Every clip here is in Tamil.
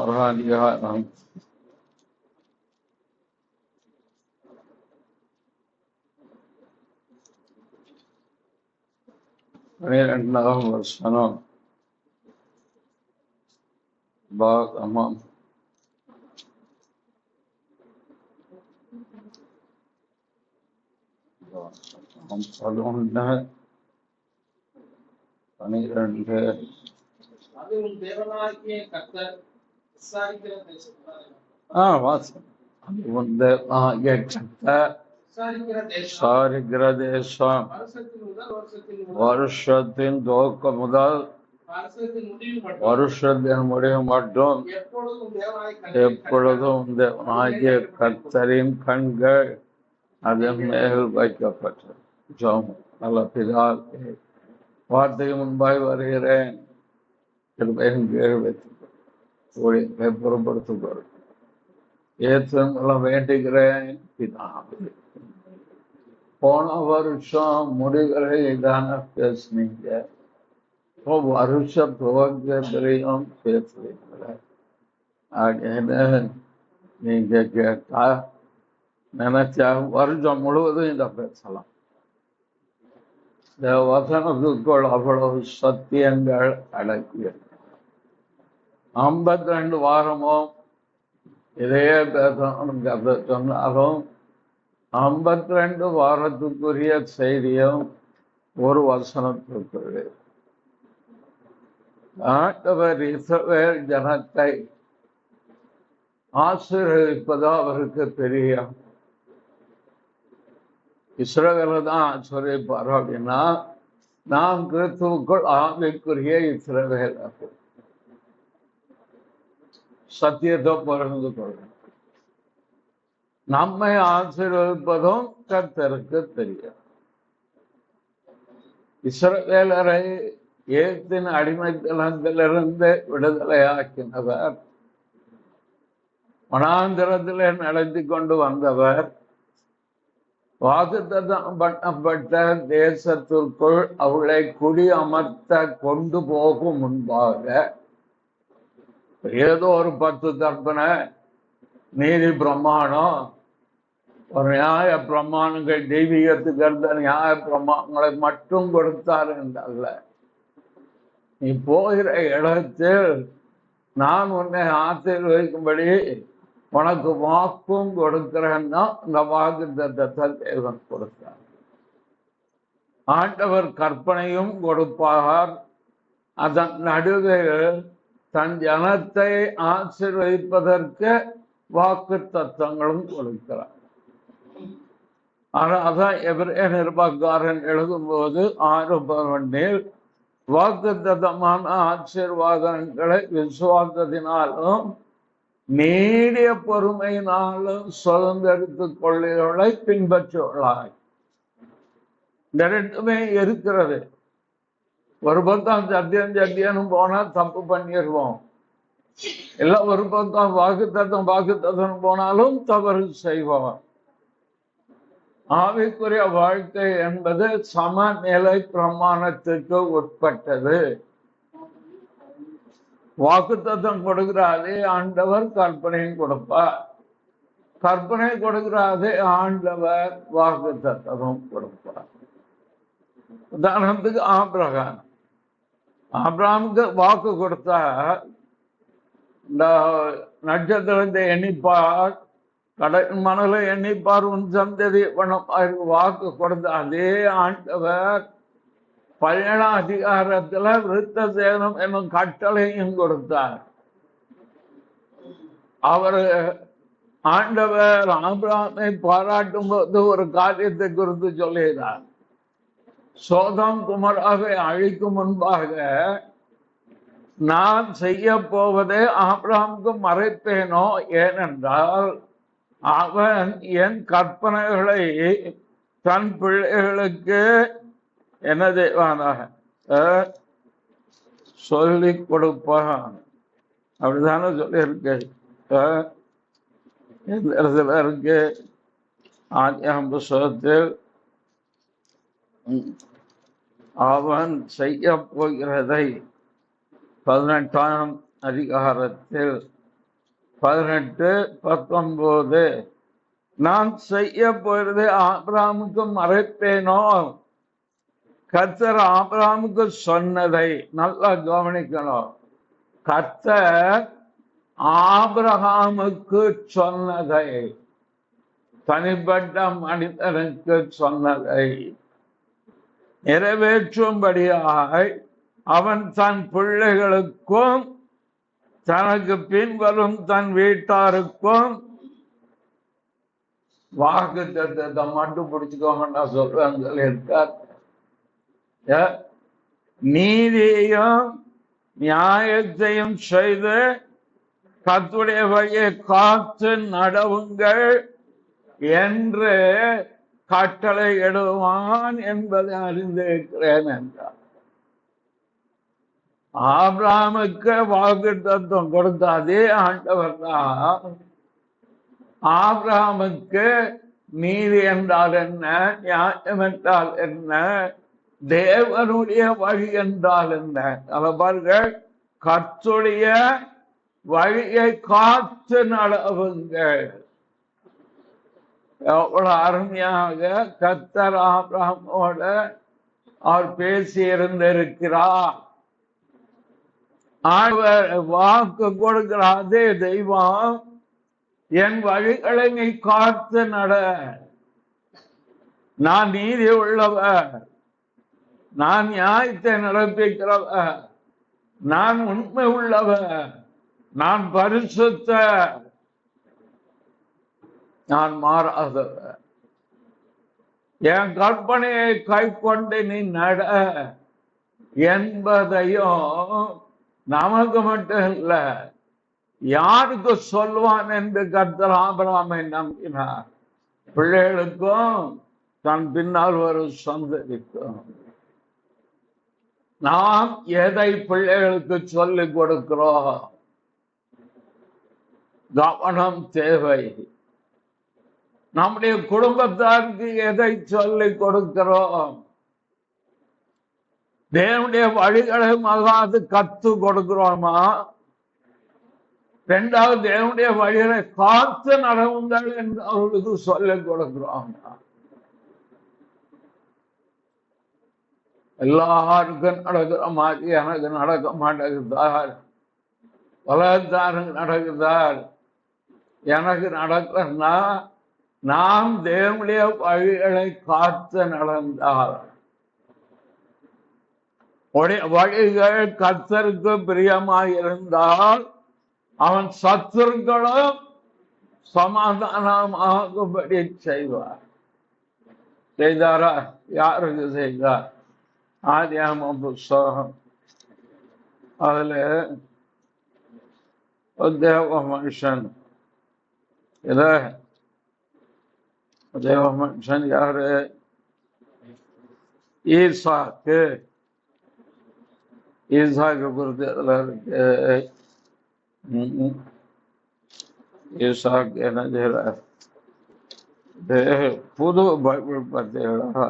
அதிகாரம் 12ஆம் வசனம். பாகமம் 11:12. விசாரிக்கிற தேசம் வருஷத்தின் துவக்கம் முதல் வருஷத்தின் முடிவு மட்டும் எப்பொழுதும் தேவனாகிய கர்த்தரின் கண்கள் அதன் மேல் வைக்கப்பட்டது. ஜெபம். நல்ல பிதாவே, வார்த்தைக்கு முன்பாய் வருகிறேன். புறப்படுத்துகிறேன். ஏற்றம் வேண்டுகிறேன் பிதாவே. போன வருஷம் முடிவுகளை தானே பேசுனீங்க. வருஷம் துவக்கத்திலையும் பேசுறீங்கள. அப்படின்னு நீங்க கேட்டா நினைச்சா வருஷம் முழுவதும் இதை பேசலாம். இந்த வசனத்துக்குள் அவ்வளவு சத்தியங்கள் அடக்கியது. 52 வாரமும் இதே பேசணும் சொன்னாலும் 52 வாரத்துக்குரிய செய்தியும் ஒரு வசனத்துக்குள்ளே. ஆண்டவர் இஸ்ரவேல் ஜனத்தை ஆசீர்வதிப்பதா அவருக்கு பெரிய. இஸ்ரவேலை தான் ஆசீர்வதிப்பார். அப்படின்னா நாம் கிறிஸ்துவுக்குள் ஆவிக்குரிய இஸ்ரவேல். சத்தியத்தை பகிர்ந்து கொள்ளும். நம்மை ஆசீர்வதிப்பதும் கர்த்தருக்கு தெரியும். இஸ்ரவேலரை ஏத்தின் அடிமைத்தனத்திலிருந்து விடுதலையாக்கினவர், வனாந்திரத்திலே நடத்தி கொண்டு வந்தவர், வாக்குத்தத்தம் பண்ணப்பட்ட தேசத்திற்குள் அவளை குடியமர்த்த கொண்டு போகும் முன்பாக ஏதோ ஒரு 10 கற்பனை, நீதி பிரமாணம், ஒரு நியாய பிரமாணங்கள், தெய்வீகத்துக்கு இருந்த நியாய பிரமாணங்களை மட்டும் கொடுத்தார் என்றல்ல. நீ போகிற இடத்தில் நான் உன்னை ஆசீர்வதிக்கும்படி உனக்கு வாக்கும் கொடுக்கிறேன்னா இந்த வாக்குத்தத்தத்தை தேவன் கொடுத்தார். ஆண்டவர் கற்பனையும் கொடுப்பார். அதன் நடுவே தன் ஜனத்தை ஆசீர்வதிப்பதற்கு வாக்கு தத்தங்களும் கொடுக்கிறார். ஆனா அதான் எபிரேய நிருபக்காரன் எழுதும்போது 6:11 வாக்கு தத்தமான ஆசீர்வாதங்களை விசுவாசத்தினாலும் நீடிய பொறுமையினாலும் சுதந்திரித்துக் கொள்ளைகளை பின்பற்றுள்ளாய். இந்த ரெண்டுமே இருக்கிறது. ஒரு பக்கம் சத்தியம் போனா தப்பு பண்ணிடுவோம். எல்லாம் ஒரு பக்கம் வாக்குத்தத்தம் போனாலும் தவறு செய்வோம். ஆவிக்குரிய வாழ்க்கை என்பது சமநிலை பிரமாணத்துக்கு உட்பட்டது. வாக்குத்தத்தம் கொடுக்கிற அதே ஆண்டவர் கற்பனையும் கொடுப்பார். கற்பனை கொடுக்கிற அதே ஆண்டவர் வாக்குத்தத்தமும் கொடுப்பார். உதாரணத்துக்கு ஆபிரகாமுக்கு வாக்கு கொடுத்தா இந்த நட்சத்திரத்தை எண்ணிப்பார், கடல் மணலை எண்ணிப்பார், உன் சந்ததி வாக்கு கொடுத்த அதே ஆண்டவர் 17ஆம் அதிகாரத்துல விருத்த சேதனம் என்னும் கட்டளையும் கொடுத்தார். அவர் ஆண்டவர் ஆபிரகாமை பாராட்டும் போது ஒரு காரியத்தை குறித்து சொல்லுகிறார். சோதம் குமராவை அழிக்கும் முன்பாக நான் செய்ய போவதே ஆபிரகாமுக்கு மறைப்பேனோ, ஏனென்றால் அவன் என் கற்பனைகளை தன் பிள்ளைகளுக்கு என்ன செய்வானாக சொல்லிக் கொடுப்பான். அப்படித்தானே சொல்லியிருக்கு. இந்த இடத்துல இருக்கு ஆதியாகம புத்தகத்தில் அவன் செய்ய போகிறதை 18ஆம் அதிகாரத்தில் 18, 19. நான் செய்ய போறது ஆபிரகாமுக்கு மறைப்பேனோ? கர்த்தர் ஆபிரகாமுக்கு சொன்னதை நல்லா கவனிக்கணும். கர்த்தர் ஆபிரகாமுக்கு சொன்னதை, தனிப்பட்ட மனிதனுக்கு சொன்னதை நிறைவேற்றும்படியாய் அவன் தன் பிள்ளைகளுக்கும் தனக்கு பின்வரும் தன் வீட்டாருக்கும் வாக்கு தத்தத்தை மட்டும் பிடிச்சுக்கோங்க. நான் சொல்றேன் இருக்கார். நீதியையும் நியாயத்தையும் செய்து கர்த்தருடைய வழியை காத்து நடவுங்கள் என்று கட்டளை இடுவான் என்பதை அறிந்திருக்கிறேன் என்றார். ஆபிரகாமுக்கு வாக்கு தத்துவம் கொடுத்த அதே ஆண்டவர் தான் ஆபிரகாமுக்கு நீதி என்றால் என்ன, நியாயம் என்றால் என்ன, தேவனுடைய வழி என்றால் என்ன. அவர்கள் கர்த்தருடைய வழியை காத்து நடவுங்கள். எவ்வளவு அருமையாக கர்த்தர் ஆபிரகாமோட அவர் பேசி இருந்திருக்கிறார். ஆண்டவர் வாக்கு கொடுக்கிற அதே தெய்வம், என் வழிகளை நீ காத்து நட, நான் நீதி உள்ளவர், நான் நியாயத்தை நடப்பிக்கிறவர், நான் உண்மை உள்ளவர், நான் பரிசுத்த, நான் மாறாதவர், என் கற்பனையை கை கொண்டு நீ நட என்பதையும் நமக்கு மட்டும் இல்ல, யாருக்கு சொல்வான் என்று கர்த்தர் ஆபிரகாமை நம்பினார். பிள்ளைகளுக்கும் தன் பின்னால் ஒரு சந்ததிக்கும். நாம் எதை பிள்ளைகளுக்கு சொல்லிக் கொடுக்கிறோம்? கவனம் தேவை. நம்முடைய குடும்பத்தாருக்கு எதை சொல்லிக் கொடுக்கிறோம்? தேவனுடைய வழிகளை மகாது கத்து கொடுக்கிறோமா? இரண்டாவது, தேவனுடைய வழிகளை காத்து நடவுங்கள் என்று அவர்களுக்கு சொல்லிக் கொடுக்கிறோமா? எல்லாருக்கும் நடக்கிற மாதிரி எனக்கு நடக்க மாட்டேங்குதார், உலகத்தாருக்கு நடக்குதார். எனக்கு நடக்கிறன்னா நாம் தேவனுடைய வழிகளை காத்து நடந்தால், வழிகள் கர்த்தருக்கு பிரியமாய் இருந்தால் அவன் சத்துருக்களும் சமாதானமாகும்படி செய்வார். செய்தாரா? யாருக்கு செய்தார்? ஆதியாகமம் புஸ்தகம் அதுல தேவ மனுஷன், தேவ மனுஷன் யாரு? ஈசாக்கு. ஈசாக்கு குறித்து இதுல இருக்கு. ஈசாக்கு என்ன செய்யறார்? புது பைபிள் பார்த்தீங்களா?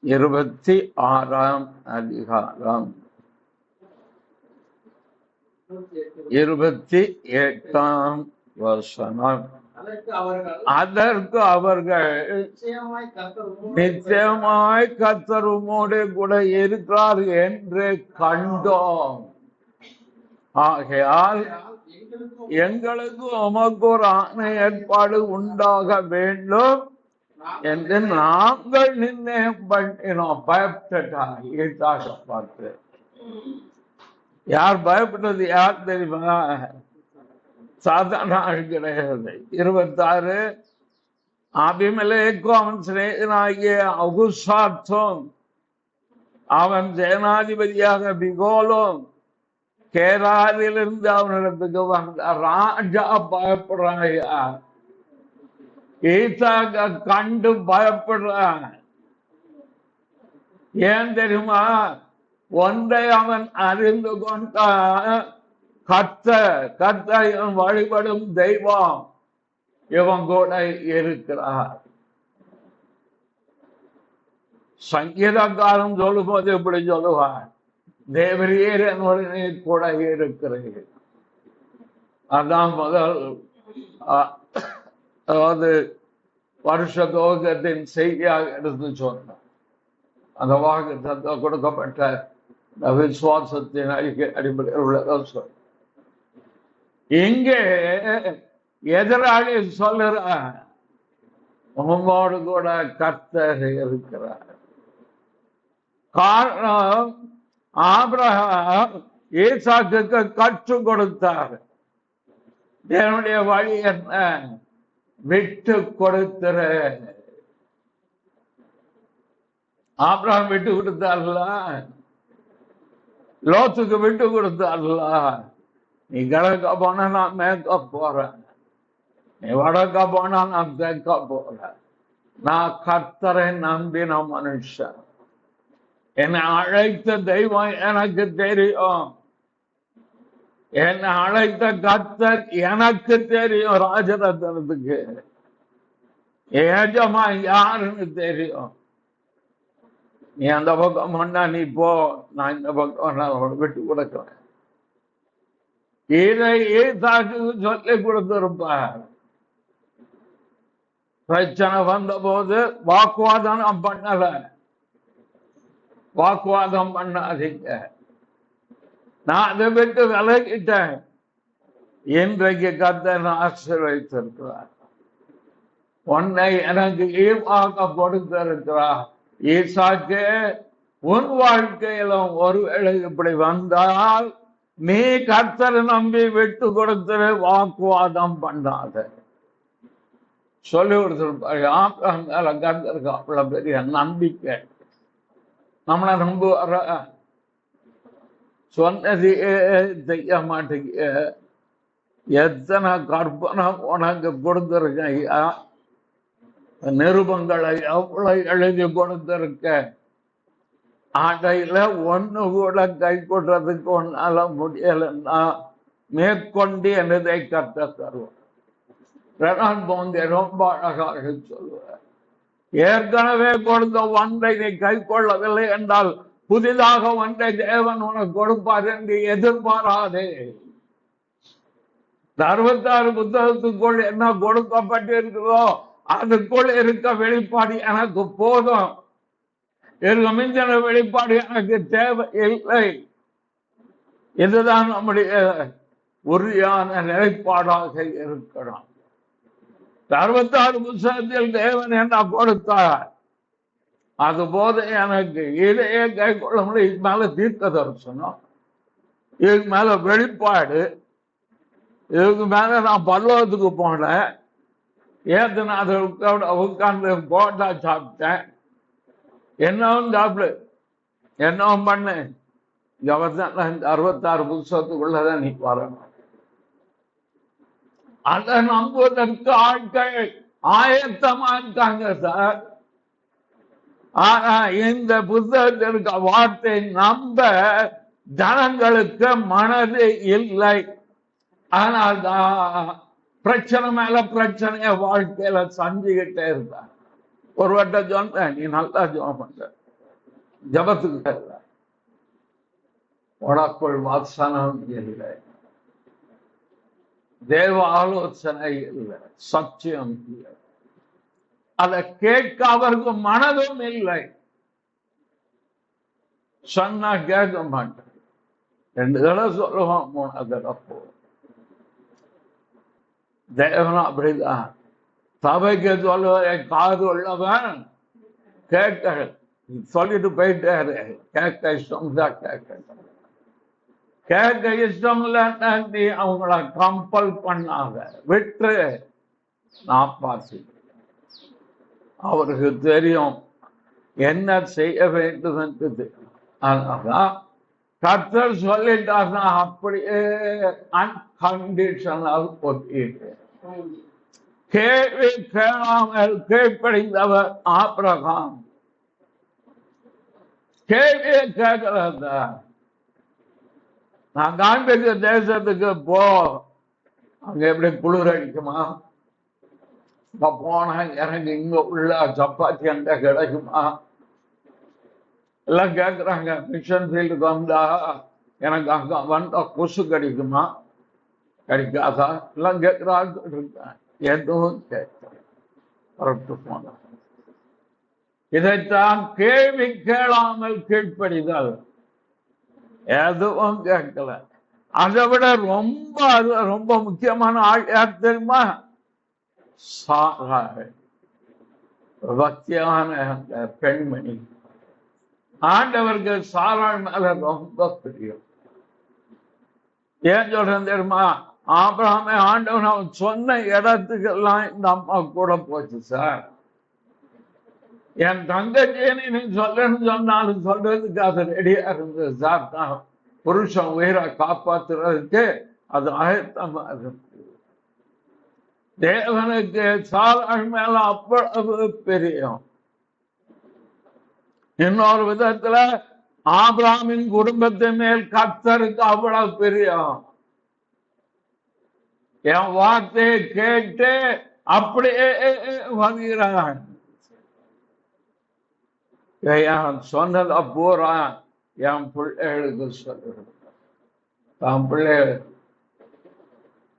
26ஆம் அதிகாரம் 28ஆம் வசனம். அதற்கு அவர்கள் நிச்சயமாய் கர்த்தர் உம்மோடு கூட இருக்கிறார் என்று கண்டோம், ஆகையால் எங்களுக்கு உமக்கு ஒரு ஆணை ஏற்பாடு உண்டாக வேண்டும் என்று நாங்கள் நிர்ணயம் பண்ணினோம். பயப்பட்டார் ஈசாக்க பார்த்து. யார் பயப்பட்டது? யார் தெரியுமா? சாதாரண ஆள் கிடையாது. 26 அபிமெலேக்கும் அவன் சிநேகனாகிய அகுசாத்தும் அவன் சேனாதிபதியாக பிகோலும் கேராரிலிருந்து அவனிடத்துக்கு வந்த ராஜா பயப்படுறாயா? ஈசாக்க கண்டு பயப்படுறான். ஏன் தெரியுமா? ஒன்றை அவன் அறிந்து கொண்டான், கர்த்தர் இவன் வழிபடும் தெய்வம் இவன் கூட இருக்கிறார். சங்கீதக்காரன் சொல்லும் போது இப்படி சொல்லுவான், தேவரீர் என்னுடனே கூட இருக்கிறீர்கள். அதான் முதல் அதாவது வருஷ துவக்கத்தின் செய்தியாக எடுத்து சொன்னார். அந்த வாக்கு கொடுக்கப்பட்ட விசுவாசத்தின் அடிப்படையில் உள்ளதாக சொல். இங்கே எதிராளி சொல்லுற உங்களோடு கூட கர்த்தர் இருக்கிறார். காரணம் ஆபிரகாம் ஈசாக்குக்கு கற்றுக் கொடுத்தார். தேவனுடைய வழி என்ன? விட்டு கொடுத்துற. ஆபிரகாம் விட்டு கொடுத்தார்ல, லோத்துக்கு விட்டு கொடுத்தார்ல. நீ கிழக்க போனா நான் மேற்க போறேன், நீ வடக்க போனா நான் தெற்க போறேன். நான் கர்த்தரை நம்பின மனுஷன். என்னை அழைத்த தெய்வம் எனக்கு தெரியும். என்னை அழைத்த கர்த்தர் எனக்கு தெரியும். ராஜரத்னத்துக்கு ஏஜமா யாருன்னு தெரியும். நீ அந்த பக்கம் பண்ணா நீ போ, நான் இந்த பக்கம் நான் விட்டு கொடுக்கிறேன். இதை ஈசாக்கு சொல்லி கொடுத்திருப்பார். பிரச்சனை வந்த போது வாக்குவாதம் நான் பண்ணல. வாக்குவாதம் பண்ணாதீங்க, நான் அதை விட்டு விலகிட்டேன். இன்றைக்கு கர்த்தர் ஆசீர்வதித்திருக்கிறார். உன்னை எனக்கு ஈவாக கொடுத்திருக்கிறார். ஈசாக்கு, உன் வாழ்க்கையிலும் ஒருவேளை இப்படி வந்தால் நீ கர்த்தரை நம்பி விட்டு கொடுத்து வாக்குவாதம் பண்ணாத சொல்லி கொடுத்திருப்பாரு. கர்த்தருக்கு அவ்வளவு பெரிய நம்பிக்கை. நம்மளை நம்புவார? சொன்னது செய்ய மாட்டேங்க. எத்தனை கற்பனை உனக்கு கொடுத்திருக்க ஐயா, நிருபங்களை எவ்வளவு எழுதி கொடுத்திருக்க. அடையில ஒண்ணு கூட கை கொள்றதுக்கு ஒன்னால முடியலன்னா மேற்கொண்டு என்னதை கற்ற தருவோம். ரொம்ப அழகாக சொல்லுவார். ஏற்கனவே கொடுத்த ஒன்றை நீ கை கொள்ளவில்லை என்றால் புதிதாக ஒன்றை தேவன் உனக்கு கொடுப்பார் என்று எதிர்பாராதே. 66 புத்தகத்துக்குள் என்ன கொடுக்கப்பட்டிருக்கிறதோ அதுக்குள் இருக்க வெளிப்பாடு எனக்கு போதும். இருக்க மிஞ்சின வெளிப்பாடு எனக்கு தேவை இல்லை. இதுதான் நம்முடைய உறுதியான நிலைப்பாடாக இருக்கணும். 66 புத்தகத்தில் தேவன் என்ன கொடுத்தார் அது போது எனக்கு இதையே கை கொள்ள முடியும். இதுக்கு மேல தீர்க்க தரிசனம், இதுக்கு மேல வெளிப்பாடு, இதுக்கு மேல நான் பல்லவத்துக்கு போனேன், ஏத்து அதை உட்கார்ந்து போட்டா சாப்பிட்டேன், என்னவும் சாப்பிடு, என்னவும் பண்ணு. இந்த 66 புத்தகத்துக்குள்ளதான் நீ வரணும். அதை நம்புவதற்கு ஆட்கள் ஆயத்தமா இருக்காங்க சார். ஆனா இந்த புத்தகத்திற்கு வார்த்தை நம்ப ஜனங்களுக்கு மனது இல்லை. ஆனால் பிரச்சனை மேல பிரச்சனைய வாழ்க்கையில சந்திக்கிட்டே இருந்தார். ஒரு வட்டம் சொன்ன, நீ நல்லா ஜபம் பண்ற, ஜபத்துக்கு உனக்குள் வசனம் இல்லை, தேவ ஆலோசனை இல்லை, சத்தியம் இல்லை, அதை கேட்க அவருக்கு மனதும் இல்லை. சொன்னா கேட்க மாட்டேன். 2 தடவை சொல்லுவான், 3 தடவை போகும். தேவனும் அப்படிதான். சபைக்கு சொல்லுவதை காது உள்ளவன் கேட்க சொல்லிட்டு போயிட்டாரு. கேட்க இஷ்டம் தான் கேட்க இஷ்டம் இல்லைன்னா நீ அவங்கள கம்பல் பண்ணாங்க, விட்டு நான் பார்த்து. அவருக்கு தெரியும் என்ன செய்ய வேண்டும் என்று தெரியும். அதனால்தான் கர்த்தர் சொல்லிட்டார்னா அப்படியே அன்கண்டிஷனல் ஒத்திட்டு கேள்வி கேளாமல் கீழ்ப்படிந்தவர் ஆபிரகாம். கேள்வியை கேட்கிறத நான் காண்பிக்க தேசத்துக்கு போ, அங்க எப்படி குளிர் அடிக்குமா, போன எனக்கு இங்க உள்ள சப்பாத்தி அங்க கிடைக்குமா, எல்லாம் கேட்குறாங்க, மிஷன் ஃபீல்டுக்கு வந்தா எனக்கு அங்க வந்தா கொசு கிடைக்குமா கிடைக்காதா எல்லாம் கேட்குறாங்க. எதுவும் கேட்க போன இதைத்தான் கேள்வி கேளாமல் கீழ்ப்படிதல். எதுவும் கேட்கல. அதை விட ரொம்ப ரொம்ப முக்கியமான ஆள் யார் தெரியுமா? சாராள், பக்தியான பெண்மணி. ஆண்டவருக்கு சாராள் மேல ரொம்ப பிரியம். ஏன் சொல்றேன் தெரியுமா? ஆபிரகாமே ஆண்டவன் அவன் சொன்ன இடத்துக்கெல்லாம் இந்த அம்மா கூட போச்சு. சார், என் தங்கச்சியை நீ சொல்றேன்னு சொன்னாலும் சொல்றதுக்கு அது ரெடியா இருந்தது சார். தான் புருஷன் உயிரை காப்பாத்துறதுக்கு அது ஆயத்தமா இருக்கு. தேவனுக்கு சாராள் மேல அவ்வளவு பிரியம். இன்னொரு விதத்துல ஆபிரகாமின் குடும்பத்தின் மேல் கர்த்தருக்கு அவ்வளவு பிரியம். என் வார்த்தையை கேட்டு அப்படியே வருகிறான். சொன்னதை பூரா என் பிள்ளைகளுக்கு சொல்லுறேன். என் பிள்ளை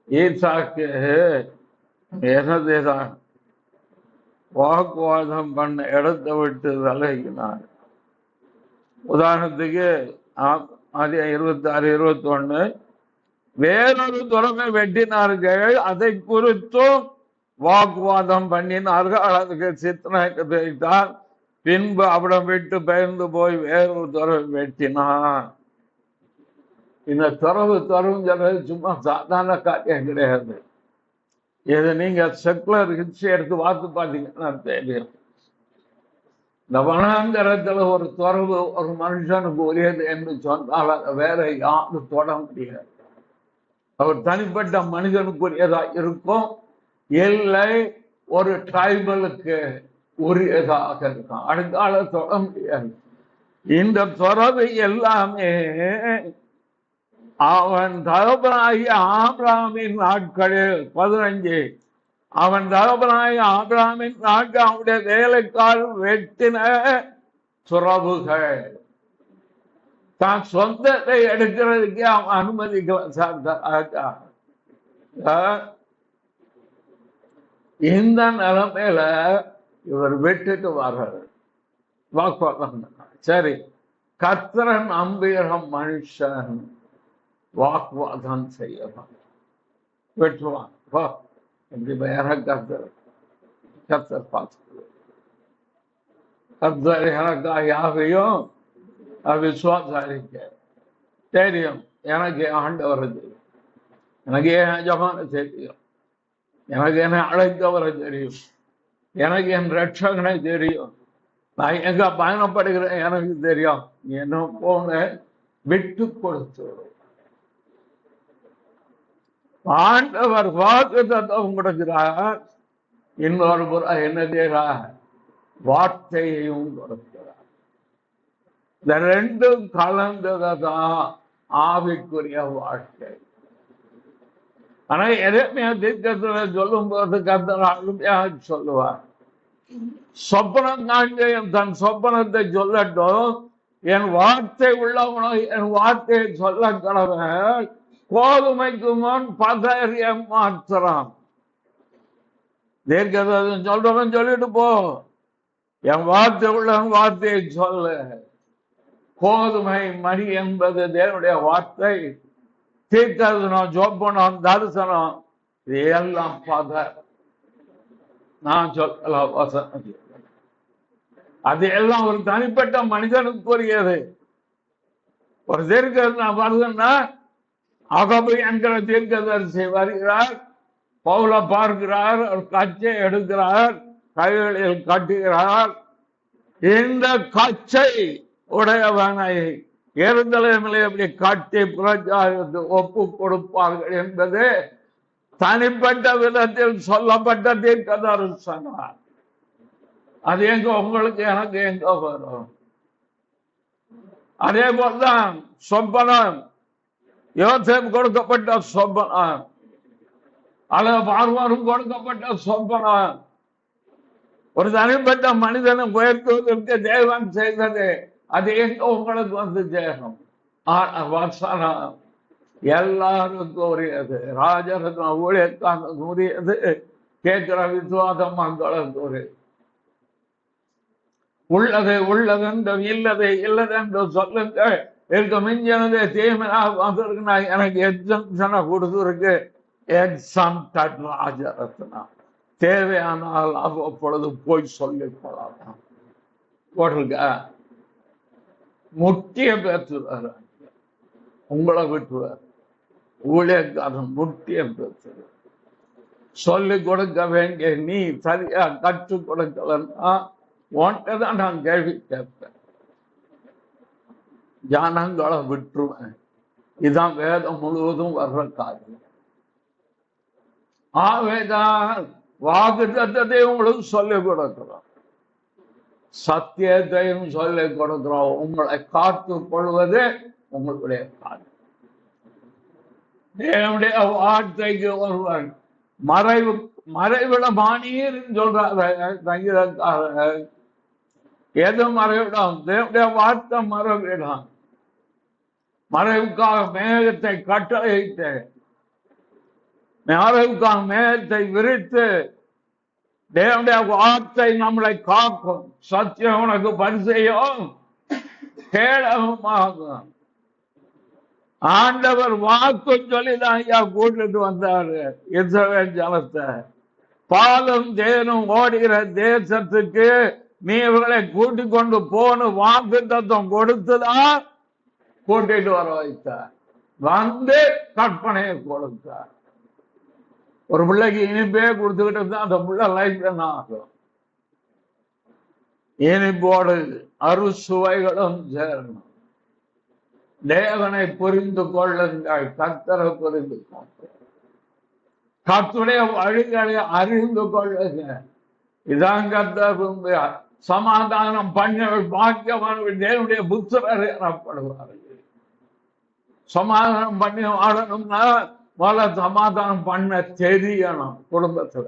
ஈசாக்கு என்னதான் வாக்குவாதம் பண்ண இடத்தை விட்டு விலகினார். உதாரணத்துக்கு 26, 21 வேறொரு துறமை வெட்டினார்கள், அதை குறித்தும் வாக்குவாதம் பண்ணினார்கள். அதுக்கு சித்தனார் பின்பு அவிடம் விட்டு பெயர்ந்து போய் வேறொரு துறவை வெட்டினான். இந்த துறவுங்கிறது சும்மா சாதாரண காரியம் கிடையாது. இது நீங்க செக்குலர் ஹிஸ்டரி எடுத்து பார்த்து பார்த்தீங்கன்னா தெரியும். இந்த வனாந்தரத்துல ஒரு துறவு ஒரு மனுஷனுக்கு உரியது என்று சொன்னால் வேற யாரும் தொட முடியாது. அவர் தனிப்பட்ட மனிதனுக்குரியதா இருக்கும், இல்லை ஒரு டிரைபலுக்கு உரியதாக இருக்கும். அடுத்தால தொட முடியாது. இந்த துறவு எல்லாமே அவன் தகப்பனாகிய ஆபிரகாமின் நாட்களில் 15 அவன் தகப்பனாகிய ஆபிரகாமின் நாட்கள் அவனுடைய வேலைக்கால் வெட்டின துறவுகள். தான் சொந்தத்தை எடுக்கிறதுக்கே அவன் அனுமதிக்கல. இந்த நிலைமையில இவர் விட்டுட்டு வர்றாரு. வாக்குவாதம் சரி, கர்த்தரன் நம்புகிற மனுஷன் வாக்குவாதம் செய்யலாம், வெட்டுவான். இப்படி வேற கர்த்தர் பார்த்து கர்த்தர் எனக்கா யாரையும் விசுவாசாரிக்க தெரியும். எனக்கு ஆண்டவரை தெரியும், எனக்கு என் ஜமான தெரியும், எனக்கு என்னை அழைத்தவரை தெரியும், எனக்கு என் ரட்சகனை தெரியும், நான் எங்க பயணப்படுகிறேன் எனக்கு தெரியும். என்ன போன விட்டு கொடுத்து ஆண்டவர் வாக்கு தத்துவம் கொடுக்கிறார். இன்னொரு புறம் என்ன செய்கிறார்? வார்த்தையையும் கொடுக்கிறார். இந்த ரெண்டும் கலந்ததான் ஆவிக்குரிய வாழ்க்கை. ஆனா எரேமியா தீர்க்கதரிசியில சொல்லும் போது கர்த்தர் அருமையாக சொல்லுவார், சொப்பனம் காண்கையும் தன் சொப்பனத்தை சொல்லட்டும், என் வார்த்தை உள்ளவனோ என் வார்த்தையை சொல்ல கடவன், கோதுமைக்கு முன் பதறிய மாத்திரம். தீர்க்கதரிசி சொல்றவன் சொல்லிட்டு போ, என் வார்த்தை உள்ளவன் வார்த்தையை சொல்ல. கோதுமை மணி என்பது தேவனுடைய வார்த்தை, தீர்க்கதரிசனம், சொப்பனம், தரிசனம், இது எல்லாம் பதர். நான் சொல்லலாம் வசனம், அது எல்லாம் ஒரு தனிப்பட்ட மனிதனுக்குரியது. ஒரு தீர்க்கதரிசனம் வருதுன்னா அகபு என்கிற தீர்க்கதரிசி வருகிறார், பவுல பார்க்கிறார், ஒரு கச்சை எடுக்கிறார், கைகளில் கட்டுகிறார். இந்த கச்சை உடையவனை எருசலேமிலே எப்படி கட்டி பிரஜாவுக்கு ஒப்பு கொடுப்பார்கள் என்பது தனிப்பட்ட விதத்தில் சொல்லப்பட்ட தீர்க்கதரிசனம். அது எங்க உங்களுக்கு எனக்கு எங்க வரும்? அதே போல்தான் சொப்பனம், யோசேப்பு கொடுக்கப்பட்ட சொப்பனம், அல்லது பார்வோனுக்கு கொடுக்கப்பட்ட சொப்பனம். ஒரு தனிப்பட்ட மனிதனை உயர்த்துவதற்கு தேவன் செய்தது அது எங்க உங்களுக்கு வந்து ஜெயம்? வசனம் எல்லாருக்கும் உரியது, ராஜரத்னம் ஊழியக்காரனுக்கு உரியது, கேட்கிற விசுவாசம் மக்களுக்கு உரியது. உள்ளது உள்ளதென்று இல்லது இல்லதென்று சொல்லுங்க, இருக்க மிஞ்சனது தீமையாக வந்திருக்கு. நான் எனக்கு எக்ஸம்ஷனை கொடுத்துருக்கு. எக்ஸம்டட் ராஜரத்னம். தேவையானால் அவ்வப்பொழுது போய் சொல்லிக் கொள்ளலாம் போட்டிருக்க. முக்கிய பேசுவார், உங்களை விட்டுவார். ஊழியக்காரன் முக்கிய பேசுவார். சொல்லிக் கொடுக்க வேண்டிய நீ சரியா கற்றுக் கொடுக்கலன்னா உன்கிட்டதான் நான் கேள்வி கேட்பேன். ஜனங்களை விட்டுருவேன். இதுதான் வேதம் முழுவதும் வர்ற காரியம். ஆவேதான் வாக்குத்தத்தத்தை உங்களுக்கு சொல்லிக் கொடுக்கிறோம், சத்தியத்தையும் சொல்லிக் கொடுக்கிறோம். உங்களை காத்துக் கொள்வது உங்களுடைய காரியம். தேவனுடைய வார்த்தைக்கு ஒருவன் மறைவிட மானீர் சொல்றாரு சங்கீதக்காரர். எது மறைவிடம்? தேவனுடைய வார்த்தை மறைவிடம். மறைவுக்காக மேகத்தை கட்டளையிட்டு, மறைவுக்காக மேகத்தை விரித்து, தேவனுடைய வார்த்தை நம்மளை காக்கும். சத்தியம் உனக்கு பரிசையும் கேடகமாகும். ஆண்டவர் வாக்கு சொல்லிதான் ஐயா கூட்டிட்டு வந்தாரு இஸ்ரவேல் ஜனத்தை. பாலும் தேனும் ஓடுகிற தேசத்துக்கு நீ இவர்களை கூட்டிக் கொண்டு போன வாக்கு தத்துவம் கொடுத்துதான் கூட்டிட்டு வர வைத்தார். வந்து கற்பனையை கொடுத்தார். ஒரு பிள்ளைக்கு இனிப்பே கொடுத்துக்கிட்டு இருந்தா அந்த பிள்ளை லைஃப் என்ன ஆகும்? இனிப்போடு அறுசுவைகளும் சேரணும். தேவனை புரிந்து கொள்ளுங்கள், கர்த்தரை புரிந்து கொள்ளுங்கள், கர்த்தருடைய வழிகளை அறிந்து கொள்ளுங்க. இதான் கர்த்தர் சமாதானம் பண்ணவர்கள் பாக்கியவான்கள், தேவனுடைய புத்திரர் எனப்படுவார்கள். சமாதானம் பண்ணி வாழணும்னா முதல்ல சமாதானம் பண்ண தெரியணும் குடும்பத்துல.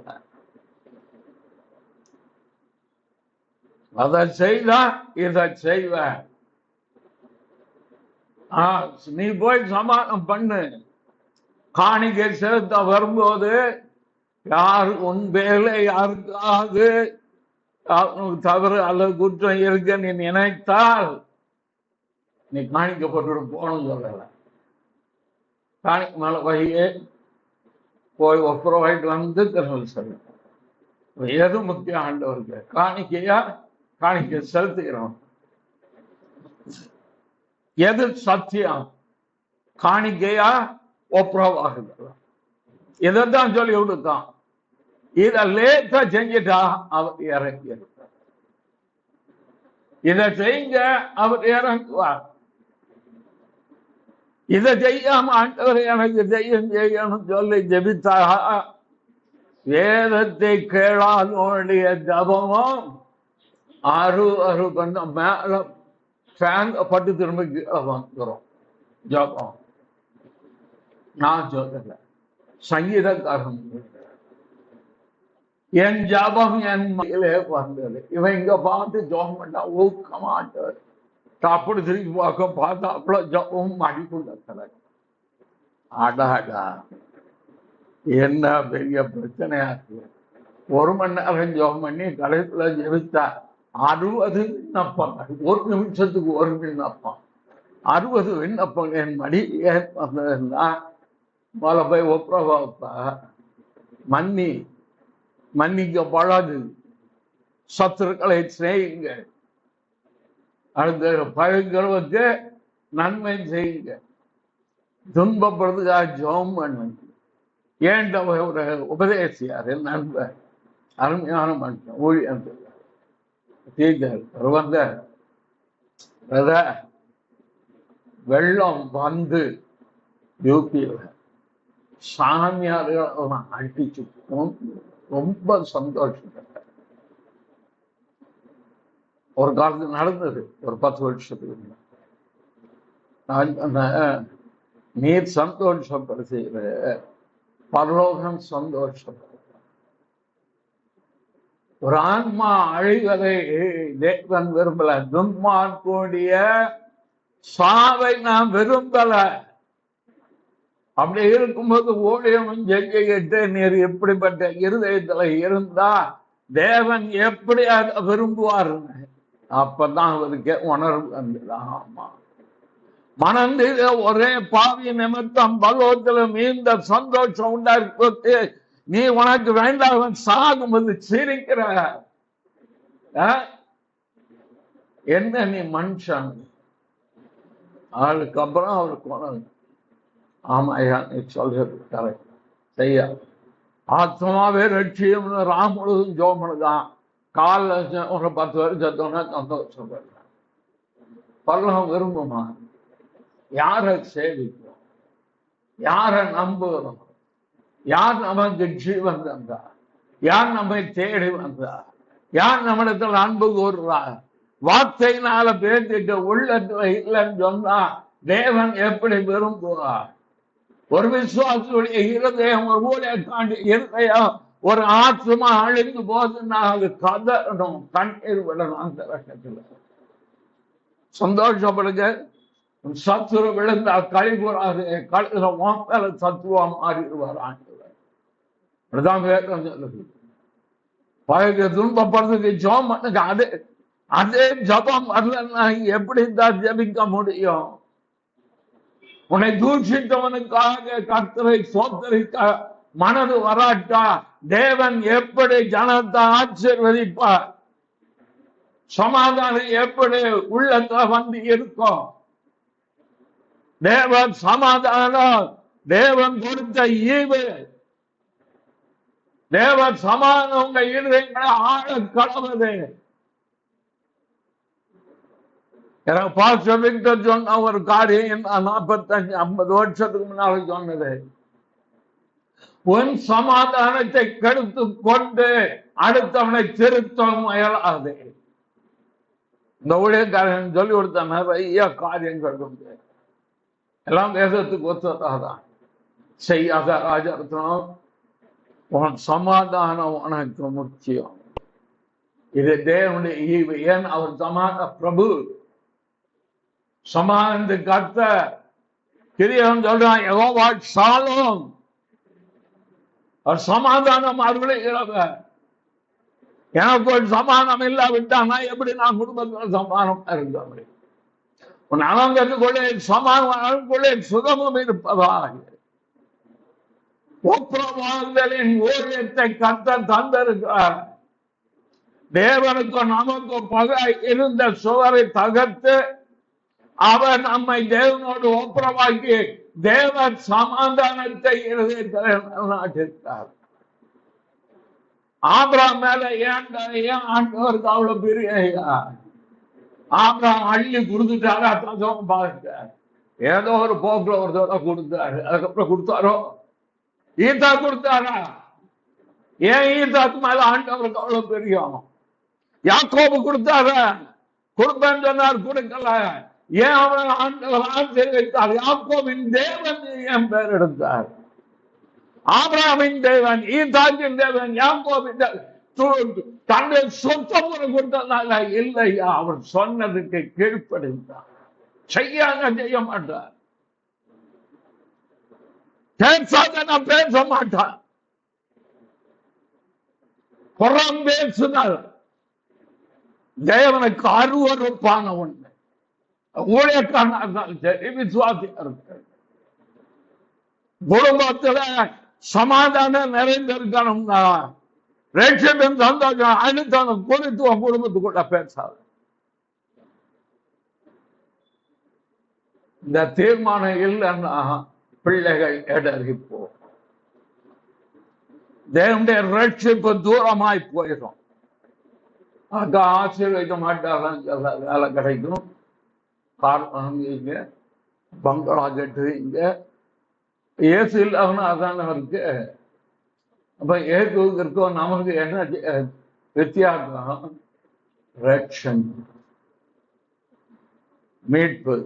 அதை செய்தா இதை செய்வேன். நீ போய் சமாதானம் பண்ணு. காணிக்கை செலுத்த வரும்போது யாரு உன் பேர்ல யாருக்காவது தவறு அல்லது குற்றம் இருக்க நீ நினைத்தால் நீ காணிக்கப்பட்டு போகணும் சொல்லல. காணிக்க மேல வழியே போய் ஒப்புரவாயிட்டு வந்து திருநெல் சொல்ல. எது முக்கியம் ஆண்டவருக்கு? காணிக்கையா? காணிக்கை செலுத்துகிறோம். எது சத்தியம்? காணிக்கையா ஒப்புரவாகுதல்? இதைத்தான் சொல்லி கொடுத்தான். இதை லேட்டா செஞ்சுட்டா அவர் இறங்கி இருப்பார். இதை செய்யுங்க, அவர் இறங்குவார். இதை செய்யாம ஆண்டவர் எனக்கு செய்யணும் சொல்லி ஜெபித்தா வேதத்தை கேளாதோடைய ஜபமும் அரு கொஞ்சம் மேல பட்டு திரும்ப கீழே வந்துடும் ஜபம். நான் சொல்லல, சங்கீதக்காரன் என் ஜபம் என் மயிலே வந்தது. இவன் இங்க பார்த்து ஜபம் பண்ணா ஊக்கமாட்டார். அப்படி திரும்பி பார்த்தா அவ்வளவு ஜபமும் அடிக்குள்ள கிடக்கு. அடாடா, என்ன பெரிய பிரச்சனையா இருக்கு. 1 மணி நேரம் ஜபம் பண்ணி கடைசியில ஜெபித்தா 60 விண்ணப்பங்கள். 1 நிமிஷத்துக்கு 1 விண்ணப்பம். 60 விண்ணப்பம் என் மடி ஏன் வந்ததுன்னா மேல போய் ஒப்புரவாப்பா மன்னிக்க பழகு, சத்துருக்களை செய்யுங்க, அடுத்த பழகிறவருக்கு நன்மை செய்யுங்க, துன்பப்படுறதுக்காக ஜெபம் பண்ணுங்க. ஏன்ட ஒரு உபதேசியார் நண்பர், அருமையான மனுஷன், ஊழியம் டீச்சர் வந்த வெள்ளம் வந்து யூபியில் சாமியார்கள் அடிச்சு ரொம்ப சந்தோஷப்பட்டேன். ஒரு காலத்துல நடந்தது, ஒரு 10 வருஷத்துக்கு. நீர் சந்தோஷப்படுத்துகிற பரலோகம் சந்தோஷப்படும். ஒரு ஆன்மா அழிவதை தேவன் விரும்பல. துன்மார்க்குடைய சாவை நான் விரும்பல. அப்படி இருக்கும்போது ஊழியம் செஞ்சுக்கிட்டு நீர் எப்படிப்பட்ட இருதயத்துல இருந்தா தேவன் எப்படி அதை விரும்புவார்? அப்பதான் அவருக்கு உணர்வு வந்தது. ஆமா, மனந்தில ஒரே பாவி நிமித்தம் பலோத்துல மீந்த சந்தோஷம் உண்டாருக்கு. நீ உனக்கு வேண்டாம் சாகும்போது சிரிக்கிற என்ன நீ மனுஷன்? அதுக்கப்புறம் அவருக்கு உணர்வு, ஆமாயா நீ சொல்றது கரெக்ட் செய்ய. ஆத்மாவே லட்சியம் ராம் முழுதும் ஜோமனுதான். காலைல ஒரு 10 வருஷத்தோட சந்தோஷப்படுறேன். பல்லவம் விரும்புமா? யாரை சேவிக்கும்? யாரை நம்புகிறோம்? யார் நமக்கு ஜீவன் தந்தா? யார் நம்மை தேடி வந்தா? யார் நம்மிடத்தில் அன்பு கூறுறா? வார்த்தையினால பேசிட்டு உள்ளத்துல இல்லைன்னு சொன்னா தேவன் எப்படி விரும்புவார்? ஒரு விசுவாசியுடைய இருதயம், ஒரு ஊழியக்காண்டி இருதயம், ஒரு ஆத்மா அழிந்து போதுன்னா அது கதறணும், கண்ணீர் விடணும். அந்த கட்டத்துல சந்தோஷப்படுங்க. சத்துரு விழுந்தா கழிவுறாரு, கழுதுல மேல சத்துருவா மாறிடுவார் ஆண்டவர். அதுதான் வேதம் சொல்லுது. பழைய துன்பப்படுறதுக்கு ஜெபம் பண்ணுங்க. அதே ஜபம் வரலன்னா எப்படி தான் ஜபிக்க முடியும்? உன்னை தூஷித்தவனுக்காக கர்த்தரை சோதரிக்க மனது வராட்டா தேவன் எப்படி ஜனத்தை ஆசீர்வதிப்பார்? சமாதானம் எப்படி உள்ளத்துல வந்து இருக்கும்? தேவன் சமாதானம், தேவன் கொடுத்த ஈவு, தேவன் சமாதானம் உங்க இருதயங்களை ஆழ கடவுது. எனக்கு பாஸ்டர் விக்டர் சொன்ன ஒரு காரியம் 45-50 வருஷத்துக்கு முன்னால சொன்னது. உன் சமாதானத்தை கெடுத்து கொண்டு அடுத்தவனை திருத்த முயலாது. இந்த ஊழியக்காரன் சொல்லி கொடுத்த நிறைய காரியங்கள் உண்டு. எல்லாம் வேதத்துக்கு ஒத்ததான். செய்யாத ராஜரத்னம், உன் சமாதானம் உனக்கு முக்கியம். இது தேவனுடைய ஈவு. ஏன் அவர் சமாதான பிரபு, சமாதானத்துக்கு அர்த்த கிரியன் சொல்றான். யெகோவா ஷாலோம், அவர் சமாதானம் அருளுகிறவர். எனக்கு ஒரு சமாதானம் இல்லாவிட்டானா எப்படி நான் குடும்பத்தில் சமாதானம் இருக்க முடியும்? உன் அலங்கத்துக்குள்ளே சமாதானத்துக்குள்ளே சுகமும் இருப்பதாக ஒப்புரவாதலின் ஊழியத்தை கர்த்தர் தந்திருக்கிறார். தேவனுக்கும் நமக்கும் பகை இருந்த சுவரை தகர்த்து அவர் நம்மை தேவனோடு ஒப்புரவாக்கி தேவன் சமாதானத்தை நாட்டிருக்கிறார். ஆபிரகாம் மேல ஏன் ஆண்டவருக்கு அவ்வளவு பெரிய ஆபிரகாம் அள்ளி கொடுத்துட்டாரா? தசம் பார்த்தார். ஏதோ ஒரு போக்குல ஒரு தடவை கொடுத்தாரு. அதுக்கப்புறம் கொடுத்தாரோ? ஈத்தா கொடுத்தாரா? ஏன் ஈத்தாக்கு மேல ஆண்டவருக்கு அவ்வளவு பெரியும்? யாக்கோபு கொடுத்தாரா? கொடுப்பேன்னு சொன்னார், கொடுக்கல. ஏன் அவன் ஆண்டவர் ஆசீர்வதித்தார்? யாக்கோபின் தேவன் என் பேர் எடுத்தார். ஆபிரகாமின் தேவன், ஈசாக்கின் தேவன், யாக்கோபின் தன்னுடைய சொந்த முறை கொடுத்ததுனால இல்லையா, அவர் சொன்னதுக்கு கீழ்ப்படிந்தார். செய்ய மாட்டார். நான் பேச மாட்டான். புறம் பேசுதல் தேவனுக்கு அருவருப்பான ஒண்ணு. ஊழியக்காரனாக சரி, விசுவாசியா இருக்கு, குடும்பத்துல சமாதானம் நிறைந்திருக்கணும்னா ரட்சிப்பின் சந்தோஷம் அடுத்த குறித்து உன் குடும்பத்துக்குள்ள பேசாது. இந்த தீர்மானம் இல்லைன்னா பிள்ளைகள் இடறிப்போ, தேவனுடைய ரட்சிப்பு தூரமாய் போயிடும். அங்க ஆசீர்வதிக்க மாட்டாங்க. வேலை கிடைக்கும், காரணம் இங்க, பங்களா கட்டுவீங்க, ஏசு இல்லாம அதான இருக்கு. அப்ப ஏசுக்கு இருக்கோம் நமக்கு என்ன வித்தியாசம்? ரட்சன், மீட்பு.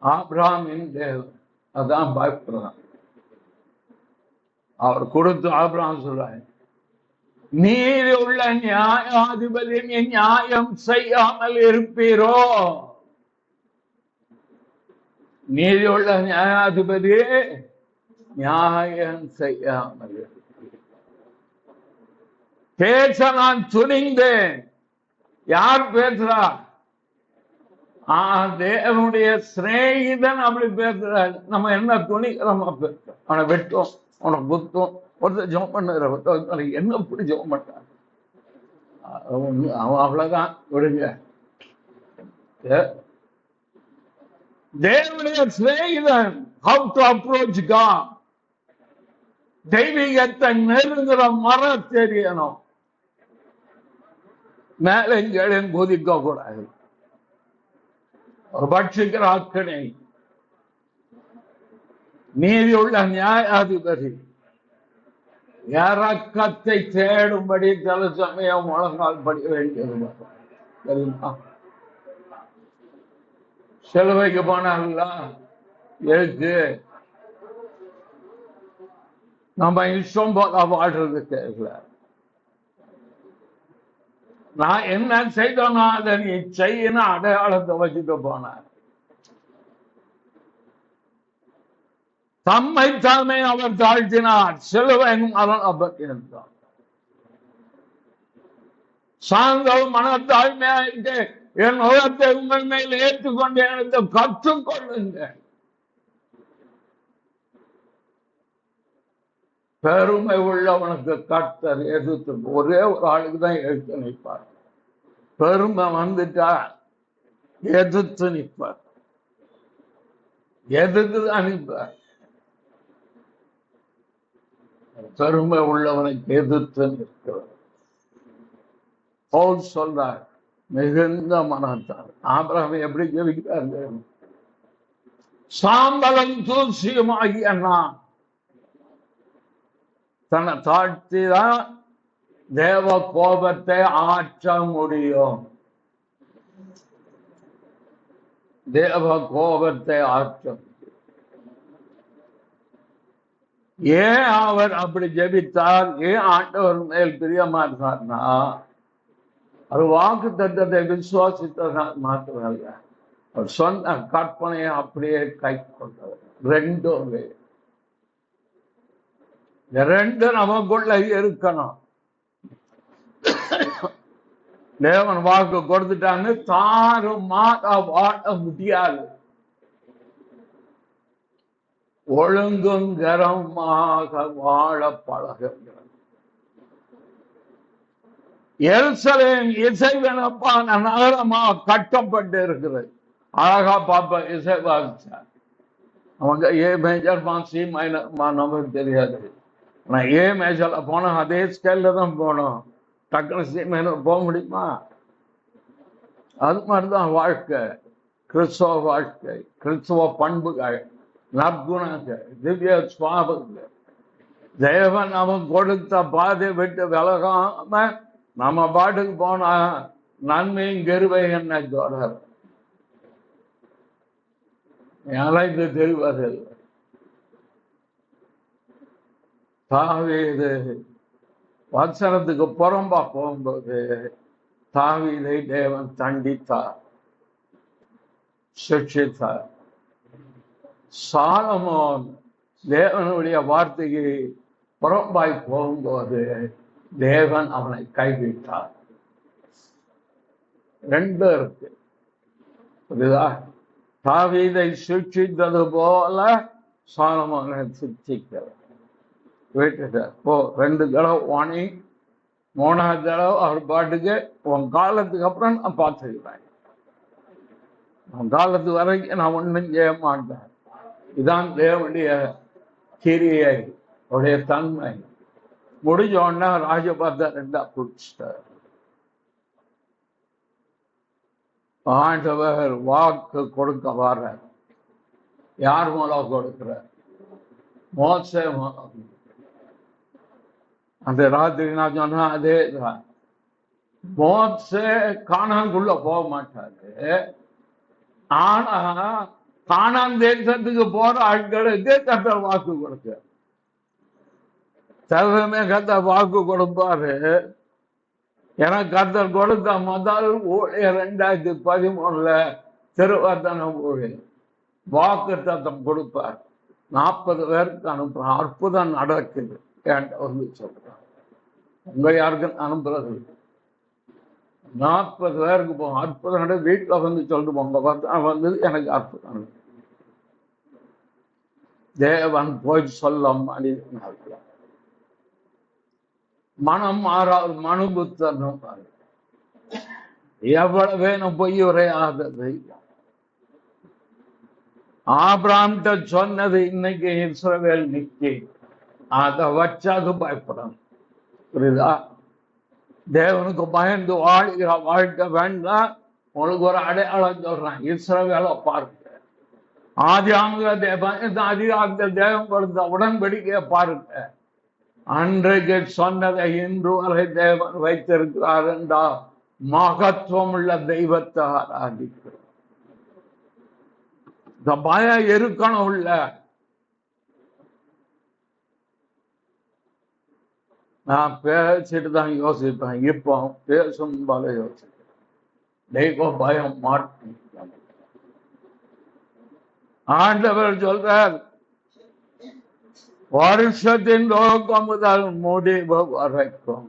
ஆபிரகாமின் தேவன் அதான் பயப்படுறான். அவர் கொடுத்து ஆபிரகாம் சொல்றாரு, நீதி உள்ள நியாயாதிபதி நியாயம் செய்யாமல் இருப்பீரோ? நீதி உள்ள நியாயாதிபதி நியாயம் செய்யாமல் பேச நான் துணிந்தேன். யார் பேசுறா? தேவனுடைய சிநேகிதன் அப்படி பேசுறாரு. நம்ம என்ன துணிக்கிறோமா பேசுறோம்? அவனை வெட்டும், அவனை குத்தும். ஒருத்தர் ஜெபம் பண்ணுற என்ன இப்படி ஜெபம் பண்ணான், அவன் அவ்வளவுதான் விடுங்க. தேவனுடைய சிநேகிதன் how to approach God. தெய்வீகத்தை நெருங்குற மரம் தெரியணும். மேலே குதிக்க கூடாது. பட்சிக்கிற அக்கனை நீதி உள்ள நியாயாதிபதி இறக்கத்தை தேடும்படி சில சமயம் முழங்கால் படிக்க வேண்டியது தெரியுமா? சிலுவைக்கு போனால எழுத்து நம்ம இஷ்டம் போல வாழ்றது கேட்கல. நான் என்ன செய்தோன்னா அதை நீ செய்யன்னு அடையாளத்தை வச்சுட்டு போனார். தம்மை தாமே அவர் தாழ்த்தினார், சிலுவை மரணப்பட்டிருந்தார். சாந்தம் மனத்தாழ்மையா இருக்கு. என் உலகத்தை உங்கள் மேல் ஏற்றுக்கொண்டு எனக்கு கற்றுக்கொள்ளுங்க. பெருமை உள்ளவனுக்கு கர்த்தர் எதிர்த்து ஒரே ஒரு ஆளுக்கு தான் எழுத்து நிற்பார். பெருமை வந்துட்டா எதிர்த்து நிற்பார், எதிர்த்து தான் நிற்பார். பெருமை உள்ளவனுக்கு எதிர்த்து நிற்கிறார். பவுல் சொல்றார், மிகுந்த மனத்தார். ஆபிரகாம் எப்படி ஜெபிக்கிறார்? சாம்பலும் தூசியுமாகிய நான் தன்னை தாழ்த்திதான் தேவ கோபத்தை ஆற்ற முடியும். தேவ கோபத்தை ஆற்ற ஏன் அவர் அப்படி ஜெபித்தார்? ஏன் ஆண்டவர் மேல் பிரியமா இருந்தார்னா, அவர் வாக்கு தத்தத்தை விசுவாசித்ததால் மாத்திரமல்ல, அவர் சொன்ன கற்பனையை அப்படியே கை கொண்டவர். ரெண்டு நமக்குள்ள இருக்கணும். தேவன் வாக்கு கொடுத்துட்டான்னு தாறு மாற வாழ முடியாது. ஒழுங்கும் கரமாக வாழ பழகுகிறது. எருசலேம் இசைவனப்பான நகரமா கட்டப்பட்டு இருக்கிறது. அழகா பாப்ப இசை வாசிச்சார். அவங்க ஏ மேஜர் மா சி மைனர் மா நமக்கு தெரியாது. நான் ஏ மேஜர்ல போனோம், அதே ஸ்கேல்ல தான் போனோம். டக்குனு சி மைனர் போக முடியுமா? அது மாதிரிதான் வாழ்க்கை, கிறிஸ்தவ வாழ்க்கை, கிறிஸ்தவ பண்புகள், நற்குணங்கள், திவ்ய சுவாபங்கள். தேவன் அவன் கொடுத்த பாதை விட்டு விலகாம நம்ம பாட்டுக்கு போனா நன்மையும் கருவை என்ன தொடர் எனக்கு தெரிவதில்லை. தாவீது வசனத்துக்கு புறம்பா போகும்போது தாவீதை தேவன் தண்டித்தார், சிக்ஷித்தார். சாலமோன் தேவனுடைய வார்த்தைக்கு புறம்பாய் போகும்போது தேவன் அவனை கைவிட்டார். ரெண்டு இருக்கு. புரியுதா? தாவீதை சிக்ஷித்தது போல சாலமோனை சிக்ஷிக்கிறார். விட்டுட்டார். போ, 2 தடவை வாணி, 3வது தடவை அவர் பாட்டுக்கு உன் காலத்துக்கு அப்புறம் நான் பார்த்துக்கிறேன், உன் காலத்து வரைக்கும் நான் ஒன்றும் செய்ய மாட்டேன். இதான் தேவனுடைய கிரியை, உடைய தன்மை. முடிஞ்ச உடனே ராஜபாத்த 2 பிடிச்சிட்டார். ஆண்டவர் வாக்கு கொடுக்க வர யார் மூலம் கொடுக்கிறார்? மோசே மூலம். அந்த ராத்திரி நான் சொன்னா அதே தான். மோசே கானானுக்குள்ள போக மாட்டாரு. ஆனா கானான் தேசத்துக்கு போற ஆட்களுக்கு கர்த்தர் வாக்கு கொடுக்க. தகவலுமே கர்த்தர் வாக்கு கொடுப்பாரு. எனக்கு கர்த்தர் கொடுத்த முதல் ஊழியர் 2013 திருவர்த்தன ஊழியர் வாக்கு தத்தம் கொடுப்பார். 40 பேருக்கு அனுப்புற அற்புதம் நடக்குது என்கிட்ட வந்து சொல்றாங்க. உங்க யாருக்கும் அனுப்புறது 40 பேருக்கு போகும் அற்புதம் வீட்டுல வந்து சொல்லிட்டு போங்க வந்து எனக்கு அற்புதம். தேவன் போய் சொல்ல மனிதன் மனம் மாறாது மனு புத்தனும் எவ்வளவு வேணும் பொய் உரையாதது. ஆபிரகாம்கிட்ட சொன்னது இன்னைக்கு இஸ்ரவேல் நிக்கி அதை வச்சாது பயப்படணும். புரியுதா? தேவனுக்கு பயந்து வாழ்கிற வாழ்க்கை வேண்டாம். உங்களுக்கு ஒரு அடையாளம் சொல்றேன். இஸ்ரவேலை பாருங்க. அதிகாரத்தில் தேவன் கொடுத்த உடன்படிக்கையை பாருங்க. அன்றைக்கு சொன்னதை இன்று வரை தேவன் வைத்திருக்கிறார் என்றால் மகத்துவம் உள்ள தெய்வத்தை ஆராதிக்கிறோம். இந்த பயம் இருக்கணும். உள்ள நான் பேசிட்டு தான் யோசிப்பேன். இப்போ பேசும் பல யோசிப்பேன். தெய்வ பயம் மாட்டேன். ஆண்டவர் சொல்றார், வருஷத்தின் துவக்கம் முதல் முடிவு வரைக்கும்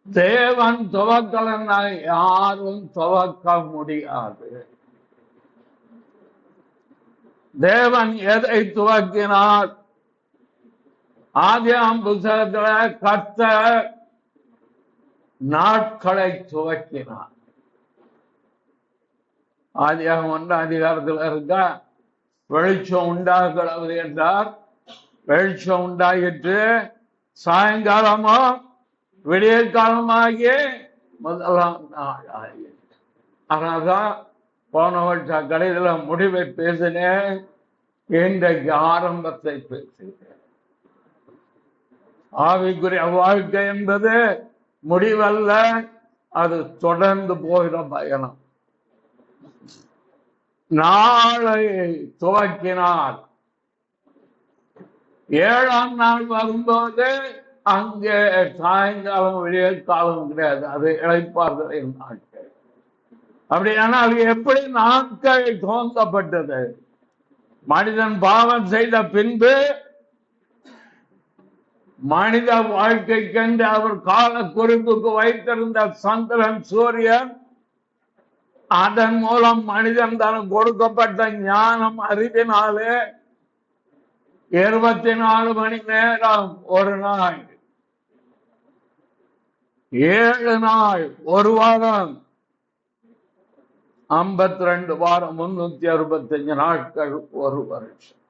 தேவன் துவக்கலன்னா யாரும் துவக்க முடியாது. தேவன் எதை துவக்கினார்? ஆதியாம் புத்தகத்துல கர்த்தர் நாட்களை துவக்கினார். ஆதியாகம் 1 அதிகாரத்தில் இருக்க வெளிச்சம் உண்டாகிறது என்றார். வெளிச்சம் உண்டாகிட்டு சாயங்காலமோ விடிய காலமாகிய முதலாம் நாள் ஆகிட்டு. அதனால்தான் போன வருஷ கடையில முடிவை பேசினேன். இன்றைக்கு ஆரம்பத்தை பேசுகிறேன். ஆவிக்குரிய வாழ்க்கை என்பது முடிவல்ல, அது தொடர்ந்து போகிற பயணம். நாளை துவக்கினார். 7ஆம் நாள் வரும்போது அங்கே சாயங்காலம் விடிய காலம் கிடையாது. அது இளைப்பாறுதலின் நாட்கள். அப்படியானால் எப்படி நாட்கள் துவங்கப்பட்டது? மனிதன் பாவம் செய்த பின்பு மனித வாழ்க்கைக்கென்று அவர் கால குறிப்புக்கு வைத்திருந்த சந்திரன் சூரியன், அதன் மூலம் மனிதன் தனக்கு கொடுக்கப்பட்ட ஞானம் அறிவினாலே 24 மணி நேரம் ஒரு நாள், 7 நாள் ஒரு வாரம், 52 வாரம், 365 நாட்கள் ஒரு வருஷம்.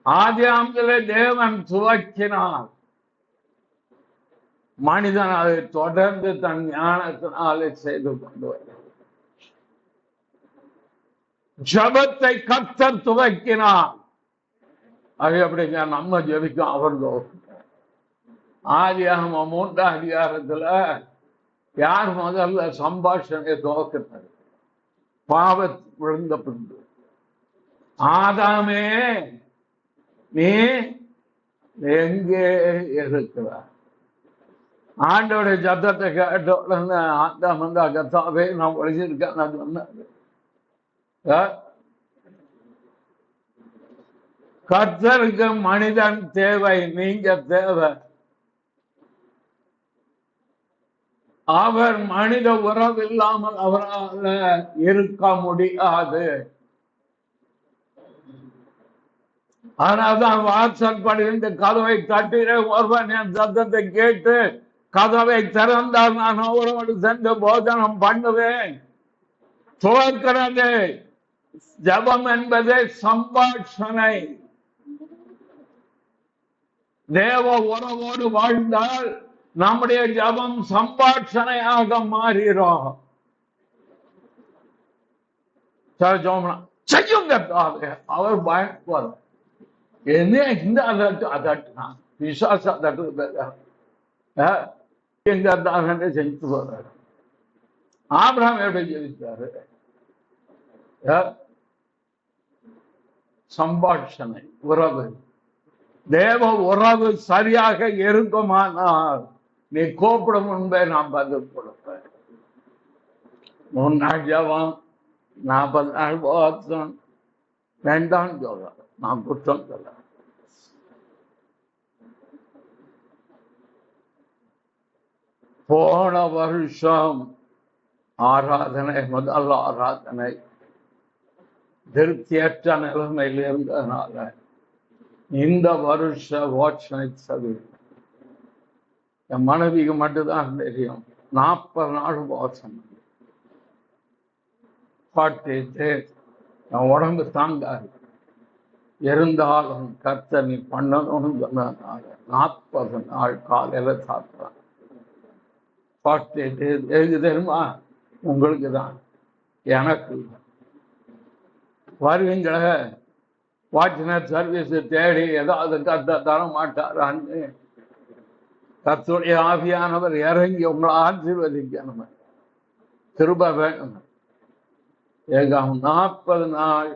ஆதியாகமத்திலே தேவன் துவக்கினார். மனிதன் அதை தொடர்ந்து தன் ஞானத்தினாலே செய்து கொண்டு வருகிறார். ஜபத்தை கர்த்தர் துவக்கினார். அது எப்படிங்க? நம்ம ஜபிக்கும் அவர் ஆதியாகமம் 3ஆம் அதிகாரத்துல யார் முதல்ல சம்பாஷணை துவக்கினார்? பாவத் விழுந்த பின்பு ஆதாமே நீ எங்கே இருக்கிறார்? ஆண்டோடைய சத்தத்தை கேட்ட உடனே ஆதாம் வந்து கத்தாவே நான் ஒழிஞ்சிருக்கேன் நான் சொன்னாரு. கர்த்தருக்கு மனிதன் தேவை, நீங்க தேவை. அவர் மனித உறவு இல்லாமல் அவரால் இருக்க முடியாது. அதனால்தான் வாசல் படுகின்ற கதவை தட்டின ஒருவன் என் சத்தத்தை கேட்டு கதவை திறந்தால் நான் அவரோடு சென்று போஜனம் பண்ணுவேன். துவக்கிறது ஜபம் என்பது சம்பாஷணை. தேவ உறவோடு வாழ்ந்தால் நம்முடைய ஜபம் சம்பாஷணையாக மாறுகிறோம். செய்யுங்க அவர் பயப்படுவார். என்ன இந்த அதட்டு அதட்டுனா விசுவாச அதட்டு எங்க செஞ்சு போறாரு. ஆபிரகாம் எப்படி ஜெயித்தாரு? சம்பாஷணை, உறவு. தேவ உறவு சரியாக இருக்குமானால் நீ கூப்பிடும் முன்பே நான் பதில் கொடுப்பேன். 3 நாள் ஜெபம், 40 நாள் உபவாசம் வேண்டாம் சொல்ல, நான் குற்றம் சொல்ல. போன வருஷம் ஆராதனை, முதல் ஆராதனை திருப்தியற்ற நிலைமையில் இருந்ததுனால இந்த வருஷ வாட்ச் நைட் சர்வீஸ் என் மனைவிக்கு மட்டும்தான் தெரியும். 40 நாள் உபவாசம், 40 days. என் உடம்பு தாங்காது. இருந்தாலும் கர்த்தர் நீ பண்ணணும்னு சொன்னதுனால 40 நாள் காலையில சாப்பிட்றான். 40 days எதுக்கு தெரியுமா? உங்களுக்கு தான், எனக்கு. வருவீங்கள வாட்ச்மேன் சர்வீஸ் தேடி ஏதாவது கத்த தர மாட்டாரான்னு கர்த்தருடைய ஆவியானவர் இறங்கி உங்களை ஆசீர்வதிக்கணும், கிருபை வேணும். ஏகம் 40 நாள்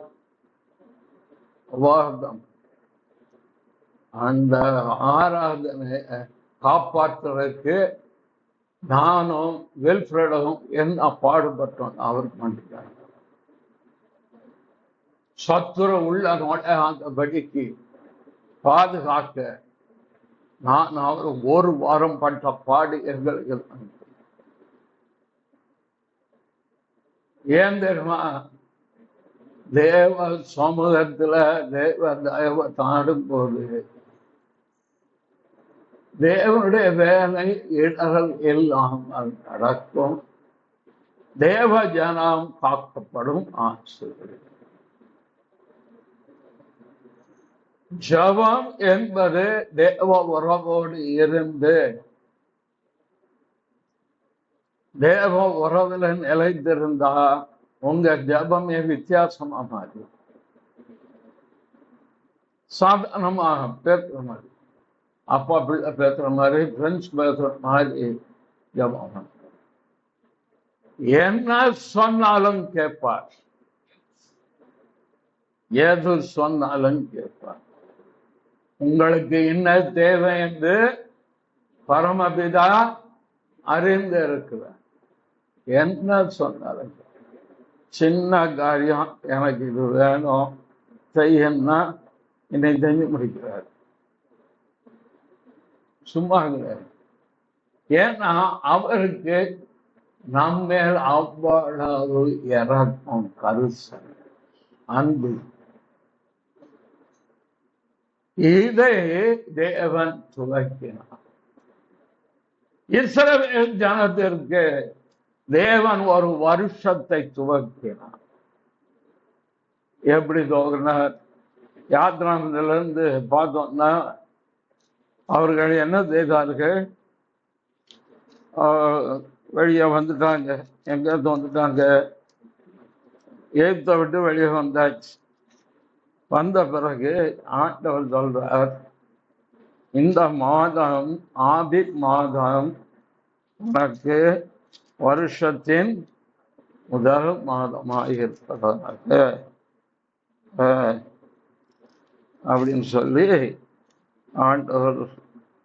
உபவாசம். அந்த ஆராதனை காப்பாற்றுறதுக்கு நானும் வெல்ஃப்ரெடும் என்ன பாடுபட்டோம். அவருக்கு மாட்டாங்க சத்துரு உள்ள நுழையாதபடிக்கு பாதுகாக்க நான் அவர் 1 வாரம் பட்ட பாடு எங்களுக்கு. ஏன் தெரியுமா? தேவ சமூகத்துல தேவ தயவ தாடும் போது தேவனுடைய வேலை இடர்கள் இல்லாமல் நடக்கும். தேவ ஜனம் காக்கப்படும். ஆசிரியர் ஜபம் என்பது தேவ உறவோடு இருந்து தேவ உறவுல நிலைத்திருந்தா உங்க ஜபமே வித்தியாசமா மாறி, சாதாரணமாக பேசுற மாதிரி, அப்பா பிள்ளை பேசுற மாதிரி, ஃப்ரெண்ட்ஸ் பேசுற மாதிரி ஜபம். என்ன சொன்னாலும் கேட்பார், எது சொன்னாலும் கேட்பார். உங்களுக்கு என்ன தேவை என்று பரமபிதா அறிந்து இருக்கிறார். என்ன சொன்னாலும், சின்ன காரியம் எனக்கு இது வேணும் செய்யணும்னா என்னை செஞ்சு முடிக்கிறார். சும்மா கிடையாது. ஏன்னா அவருக்கு நம்மேல் அவ்வளவு இறக்கம், கரிசனை, அன்பு. இதை தேவன் துவக்கினார். இஸ்ரவேல் ஜனத்திற்கு தேவன் ஒரு வருஷத்தை துவக்கினார். எப்படி துவக்கினார்? யாத்ராமத்திலிருந்து பார்த்தோம்னா அவர்கள் என்ன செய்தார்கள்? வெளியே வந்துட்டாங்க. எங்கேருந்து வந்துட்டாங்க? எகிப்தை விட்டு வெளியே வந்தாச்சு. வந்த பிறகு ஆண்டவர் சொல்றார், இந்த மாதம் ஆபிப் மாதம் உனக்கு வருஷத்தின் முதல் மாதமாக இருப்பதாக அப்படின்னு சொல்லி ஆண்டவர்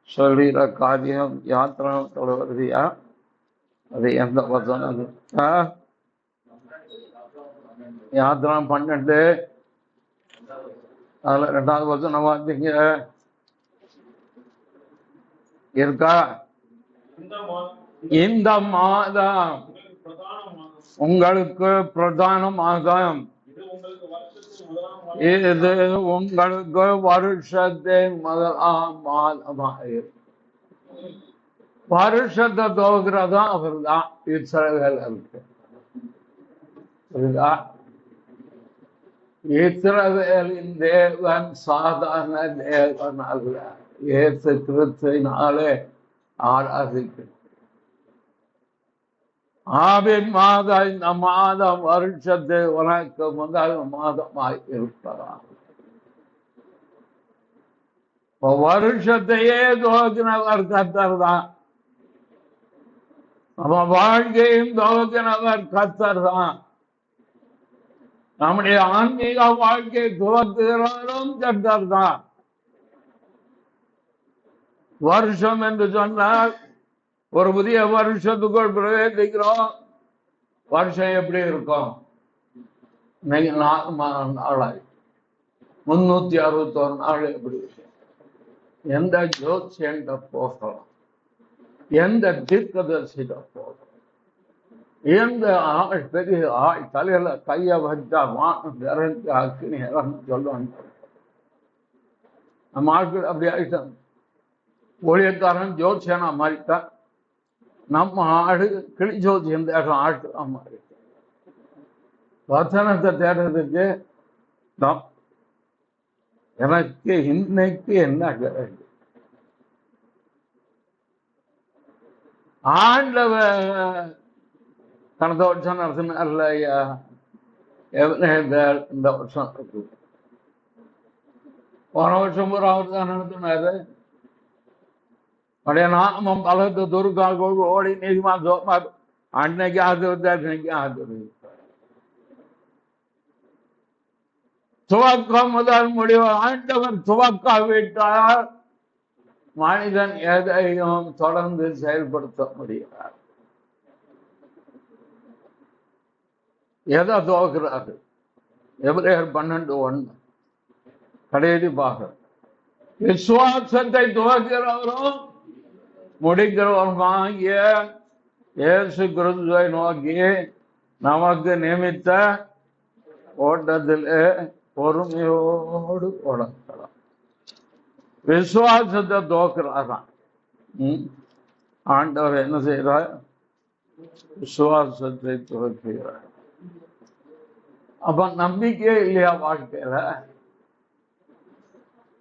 சொல்லிற காரியம் யாத்திராமத்தோட வருதியா? அது எந்த வசனம்? யாத்திராம் 12 அதுல 2வது வசனம் பார்த்தீங்க இருக்கா? இந்த மாதம் உங்களுக்கு பிரதான மாதம், இது உங்களுக்கு வருஷத்தின் முதலாம் மாதமாக. வருஷத்தை துவக்கிறதா அவர் தான் இஸ்ரவேலருக்கு. இஸ்ரவேலின் தேவன் சாதாரண தேவன் அல்ல. இயேசு கிறிஸ்துவினாலே ஆராதிக்க ஆபின் மாதம், இந்த மாதம் வருஷத்தை உனக்கு முதல் மாதமாய் இருப்பதா. வருஷத்தையே துவக்கினவர் கர்த்தர் தான். நம்ம வாழ்க்கையும் துவக்கினவர் கர்த்தர் தான். நம்முடைய ஆன்மீக வாழ்க்கை துவக்குகிறாலும் கர்த்தர் தான். வருஷம் என்று சொன்னால் ஒரு புதிய வருஷத்துக்குள் பிரவேசிக்கிறோம். வருஷம் எப்படி இருக்கும்? இன்னைக்கு 4 நாளாய் 361 நாள் எப்படி இருக்கு? எந்த ஜோசியன்ட போகலாம், எந்த தீர்க்கதரிசிட போகலாம், எந்த ஆள் பெரிய ஆள் தலையில கைய வச்சா வானம் இறந்து அக்கினி இறந்து சொல்லுவாங்க. நம்ம ஆட்கள் அப்படி ஆயிட்டாங்க. ஊழியக்காரன் ஜோசியனா மாறிட்டான். நம்ம ஆடு கிளி ஜோசியம் தேடுற ஆட்களா மாறிட்டான். வசனத்தை தேடுறதுக்கு எனக்கு இன்னைக்கு என்ன கிடையாது? ஆண்டவ கடந்த வருஷம் நடத்தினார்ல ஐயா, இந்த வருஷம் இருக்கு. போன வருஷம் பூரா அவர் தான் நடத்தினாரு. அப்படியே நாமம் பலத்து துருக்கா ஓடி நீதிமா சோமார் அன்னைக்கு ஆதரவு, அன்னைக்கு ஆதரவு. துவக்கம் முதல் முடிவு ஆண்டவர் துவக்காவிட்டால் மனிதன் எதையும் தொடர்ந்து செயல்படுத்த முடியாது. எதை துவக்கிறாரு? எபிரேயர் 12:1 கடைசி பாகம். விசுவாசத்தை துவக்கிறவரும் முடிக்கிறவருமாகிய இயேசு கிறிஸ்துவை நோக்கி நமக்கு நியமித்த ஓட்டத்திலே பொறுமையோடு ஓடலாம். விசுவாசத்தை துவக்கிறாராம். ஆண்டவர் என்ன செய்யறார்? விசுவாசத்தை துவக்கிறார். அப்ப நம்பிக்கை இல்லையா வாழ்க்கையில?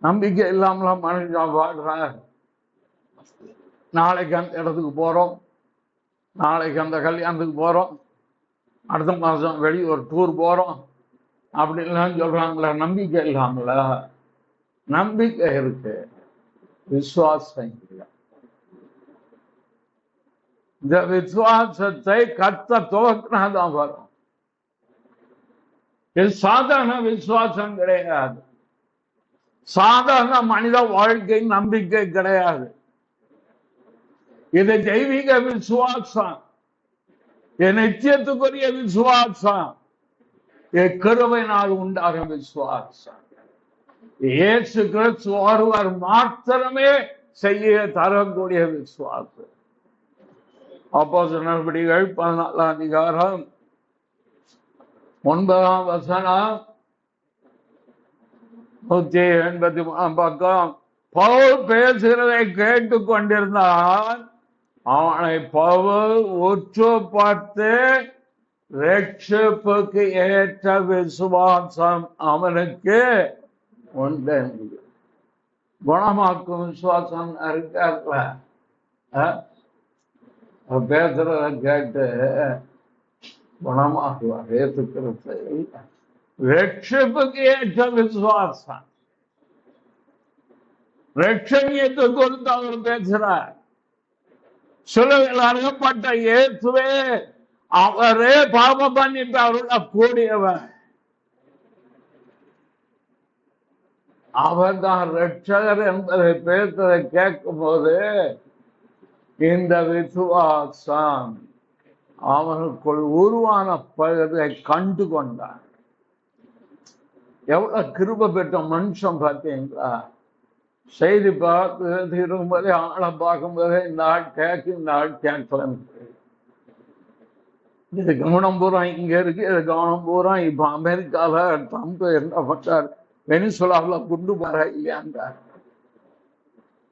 நம்பிக்கை இல்லாமல மனுஷன் வாழ்றார். நாளைக்கு அந்த இடத்துக்கு போறோம், நாளைக்கு அந்த கல்யாணத்துக்கு போறோம், அடுத்த மாசம் வெளியூர் டூர் போறோம் அப்படின்லாம் சொல்றாங்களா? நம்பிக்கை இல்லாமல. நம்பிக்கை இருக்கு, விசுவாசம் இல்லை. இந்த விசுவாசத்தை கத்த துவக்கினாதான் வரும். இது சாதாரண விசுவாசம் கிடையாது. சாதாரண மனித வாழ்க்கை நம்பிக்கை கிடையாது. இது தெய்வீக விசுவாசம், என் நிச்சயத்துக்குரிய விசுவாசம், கிருபையினால் உண்டான விசுவாசம். இயேசு கிறிஸ்து ஒருவர் மாத்திரமே செய்ய தரக்கூடிய விசுவாசம். அப்போஸ்தலர் நடபடிகள் 14ஆம் அதிகாரம் 9ஆம் வசனம் 183ஆம் பக்கம். பவுல் பேசுகிறதை கேட்டுக் கொண்டிருந்தான். அவனை பவுல் உற்று பார்த்து, ரட்சிப்புக்கு ஏற்ற விசுவாசம் அவனுக்கு உண்டு. குணமாக்கும் விசுவாசம் இருக்கார்ல, பேசுறத கேட்டு குணமாக்குவார். ஏற்றுக்கிறது ரட்சிப்புக்கு ஏற்ற விசுவாசம். ரட்சணியத்தை கொடுத்து அவர் பேசுறார். சிலுவையில் அறையப்பட்ட இயேசுவே அவரே பாவம் பண்ணிட்டு அவரோட கூடியவர். அவர் தான் ரட்சகர் என்பதை பேசுறதை கேட்கும் போது இந்த விசுவாசம் அவனுக்குள் உருவான பகுதியை கண்டு கொண்டான். எவ்வளவு கிருபை பெற்ற மனுஷன் பார்த்தீங்களா? செய்தி பார்த்து திரும்பதே ஆளை பார்க்கும்போதே இந்த ஆள் கேட்கு, இந்த ஆள் கேட்கல. இது கவனம் பூரா இங்க இருக்கு, இது கவனம் பூரா இப்ப அமெரிக்கால ட்ரம்ப் என்ன பண்றாரு, வெனிசுலாவில் குண்டு பார இல்லையாண்டார்.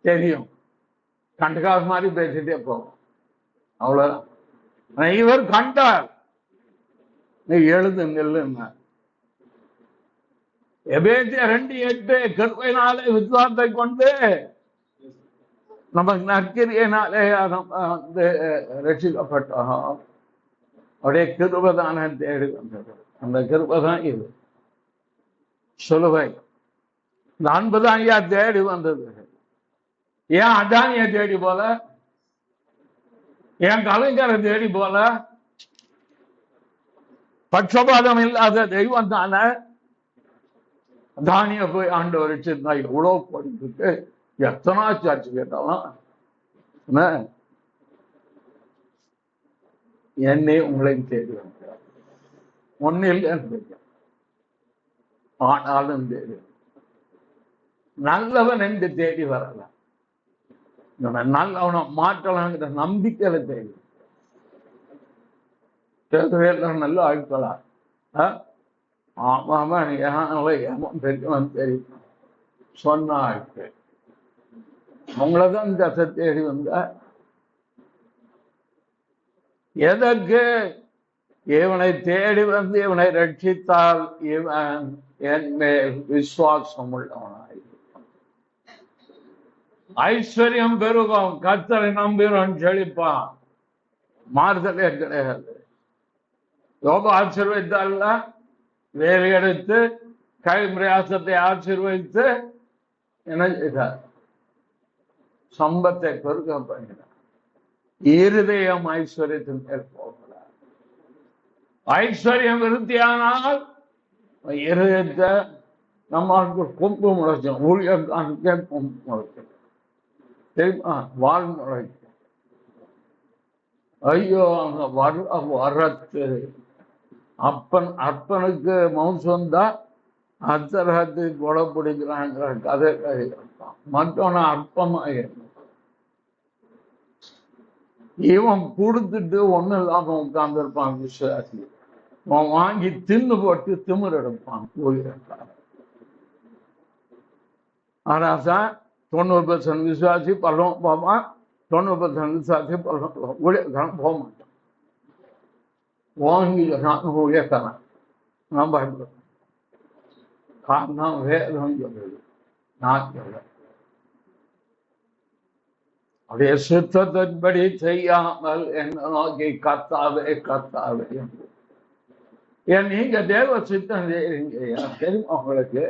தெரியும், கண்டகாத மாதிரி பேசிட்டே போவோம், அவ்வளவுதான். இவர் கண்டார், நீ எழுது நெல்லுன்னா. எபேசியர் 2:8 கிருபையினாலே விசுவாசத்தை கொண்டு நமக்கு நற்கிரியினாலே ரட்சிக்கப்பட்டோம். அப்படியே கிருபைதான தேடி வந்தது. அந்த கிருபைதான் இது. சிலுவை இந்த அன்புதான் ஐயா தேடி வந்தது. ஏன் அதானிய தேடி போல, ஏன் கலைஞரை தேடி போல? பட்சபாதம் இல்லாத தெய்வம் தானே. தானிய போய் ஆண்டவர் வச்சிருந்தா எவ்வளவு படிச்சுட்டு எத்தனா சாட்சி கேட்டாலும் என்ன, என்னை உங்களையும் தேடி வந்தார். ஒன்னில் ஆனாலும் தேடி நல்லவன் என்று தேடி வரல, நல்லவனை மாற்றலாங்கிற நம்பிக்கையில தேடி. எல்லாம் நல்ல ஆட்களா? ஆமாமா, பெரியவன் தெரியும் சொன்ன ஆட்கள் அவங்களதான் தசை தேடி வந்த. எதற்கு? இவனை தேடி வந்து இவனை ரட்சித்தால் இவன் என் மேல் விசுவாசம் உள்ளவனாய், ஐஸ்வர்யம் பெருகும், கர்த்தரை நம்பினவன் செழிப்பான். மாறுதலே கிடையாது. யோபு ஆசீர்வதித்தால்ல, வேலை எடுத்து கை பிரயாசத்தை ஆசீர்வதித்து என்ன செய்தார்? சம்பத்தை பெருக பண்ணினார். இருதயம் ஐஸ்வர்யத்தின் மேல் போகிறார். ஐஸ்வர்யம் விருத்தியானால் இருதயத்தை நம்மளுக்கு கொம்பு முளைச்சோம், ஊழியர்களுக்கே கொம்பு முளைக்கும் தெரியுமா? வாழ் முளைக்கும். ஐயோ, அங்க வரத்து அப்பனுக்கு மவுசம் தான் அத்தரகத்தை கொலை பிடிக்கிறாங்கிற கதை மற்றவன அற்பமாக. இவன் கொடுத்துட்டு ஒண்ணு இல்லாம உட்கார்ந்து இருப்பான் விசுவாசி. அவன் வாங்கி தின்னு போட்டு திமிர் எடுப்பான் ஊழியக்காரன். ஆனா சார் 90% விசுவாசி பல்லம் போவான், 90% விசுவாசி பல்லம் ஊழியக்காரன் போக மாட்டான். வாங்கி ஊழியக்காரன் நான் பயப்படுறேன். காரணம் வேதம் சொல்லுது, நான் சொல்ல அப்படியே சுத்தத்தின்படி செய்யாமல் என்ன நோக்கி கர்த்தாவே கர்த்தாவே என்று. ஏன் நீங்க தேவ சித்தம் செய்யறீங்க தெரியுமா? உங்களுக்கு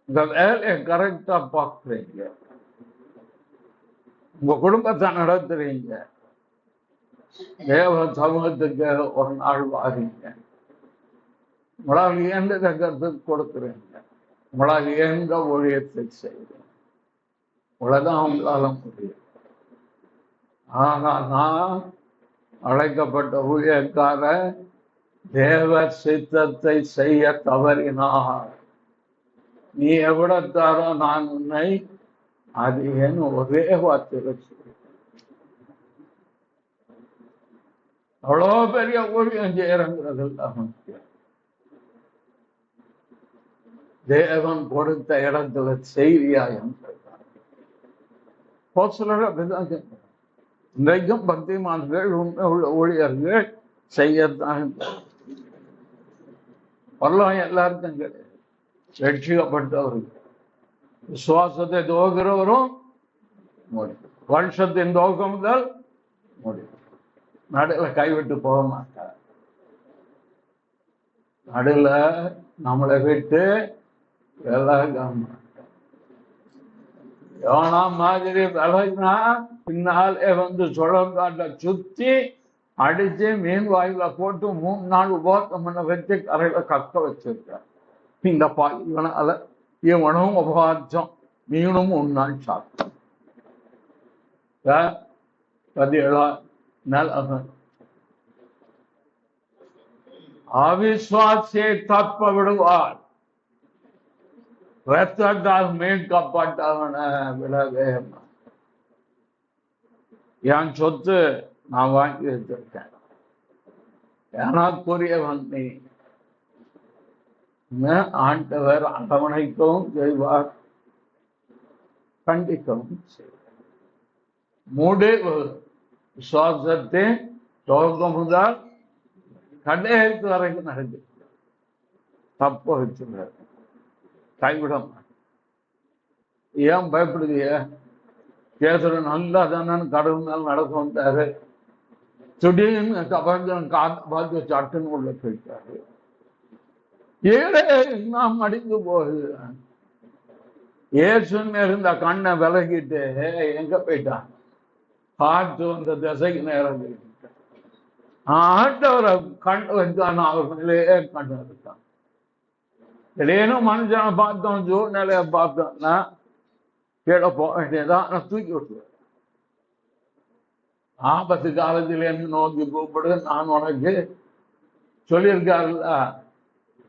இந்த வேலையை கரெக்டா பார்க்குறீங்க, உங்க குடும்பத்தை நடத்துறீங்க, தேவ சமூகத்துக்கு ஒரு நாள் வாரீங்க, உங்களால் எந்த கருத்துக்கு கொடுக்குறீங்க, உங்களால் எந்த ஊழியத்தை செய்யுங்க, உலகம் உங்களால முடியும். ஆனா நான் அழைக்கப்பட்ட ஊழியக்கார தேவ சித்தத்தை செய்ய தவறினார், நீ எவ்வளத்தாரோ நான் உன்னை அது என் ஒரே வார்த்தை. அவ்வளோ பெரிய ஊழியம் செய்யறங்கிறது முக்கியம். தேவன் கொடுத்த இடத்துல செய்தியா என்று அப்படிதான். இன்றைக்கும் பக்திமான்கள் உண்மை உள்ள ஊழியர்கள் செய்யத்தான். பரவாயில்ல, எல்லாருக்கும் கிடையாது. ரட்சிக்கப்பட்டவர்கள் விசுவாசத்தை துவக்கிறவரும் முடியும், வருஷத்தின் துவக்கம் முதல் முடியும். நடுவில் கைவிட்டு போக மாட்டார். நடுவில் நம்மளை விட்டு எல்லாம் யோனா மாதிரி விலகினா பின்னாலே வந்து சுழற்காட்ட சுத்தி அடிச்சு மீன் வாயில போட்டு 3 நாள் உபவாசம் பண்ண வச்சு கரையில கக்க வச்சிருக்கார். இந்த இவனால இவனும் உபவாசம், மீனும் 1 நாள் சாப்பிட்டான். 17 நாள் அவிசுவாசியை தப்ப விடுவார், ரத்தத்தால் மீட்கப்பட்டவன விடவே. என் சொத்து நான் வாங்கி வச்சிருக்கேன், எனக்குரியவன் நீ. ஆண்டவர் அரவணைக்கவும் செய்வார், கண்டிக்கவும் செய்வார். முடிவு விசுவாசத்தின் துவக்கம் முதல் கடைசி வரைக்கும் நடந்து தப்ப வச்சுருக்காரு, கைவிட மாட்டேன். ஏன் பயப்படுதிய? கேசரு நல்லா தானே கடவுள் மேல் நடக்க வந்தாரு, திடீர்னு கபர்தன் பார்த்து சட்டுன்னு உள்ள போயிட்டாரு. ஏழை நாம் அடிந்து போகுது. ஏசுன்னு இருந்த கண்ணை விலகிட்டு எங்க போயிட்டான்? காற்று வந்த திசைக்கு நேரம் ஆட்டவரை கண்டு வச்சான், அவர் மேலேயே கண்டு இருக்கான். திடீர்னு மனுஷனை பார்த்தோம், சூழ்நிலையை பார்த்தோம்னா கீழே போக வேண்டியதான், நான் தூக்கி விட்டுருவேன். ஆபத்து காலத்தில் என்ன நோக்கி கூப்பிடு, நான் உனக்கு சொல்லியிருக்காருல்ல,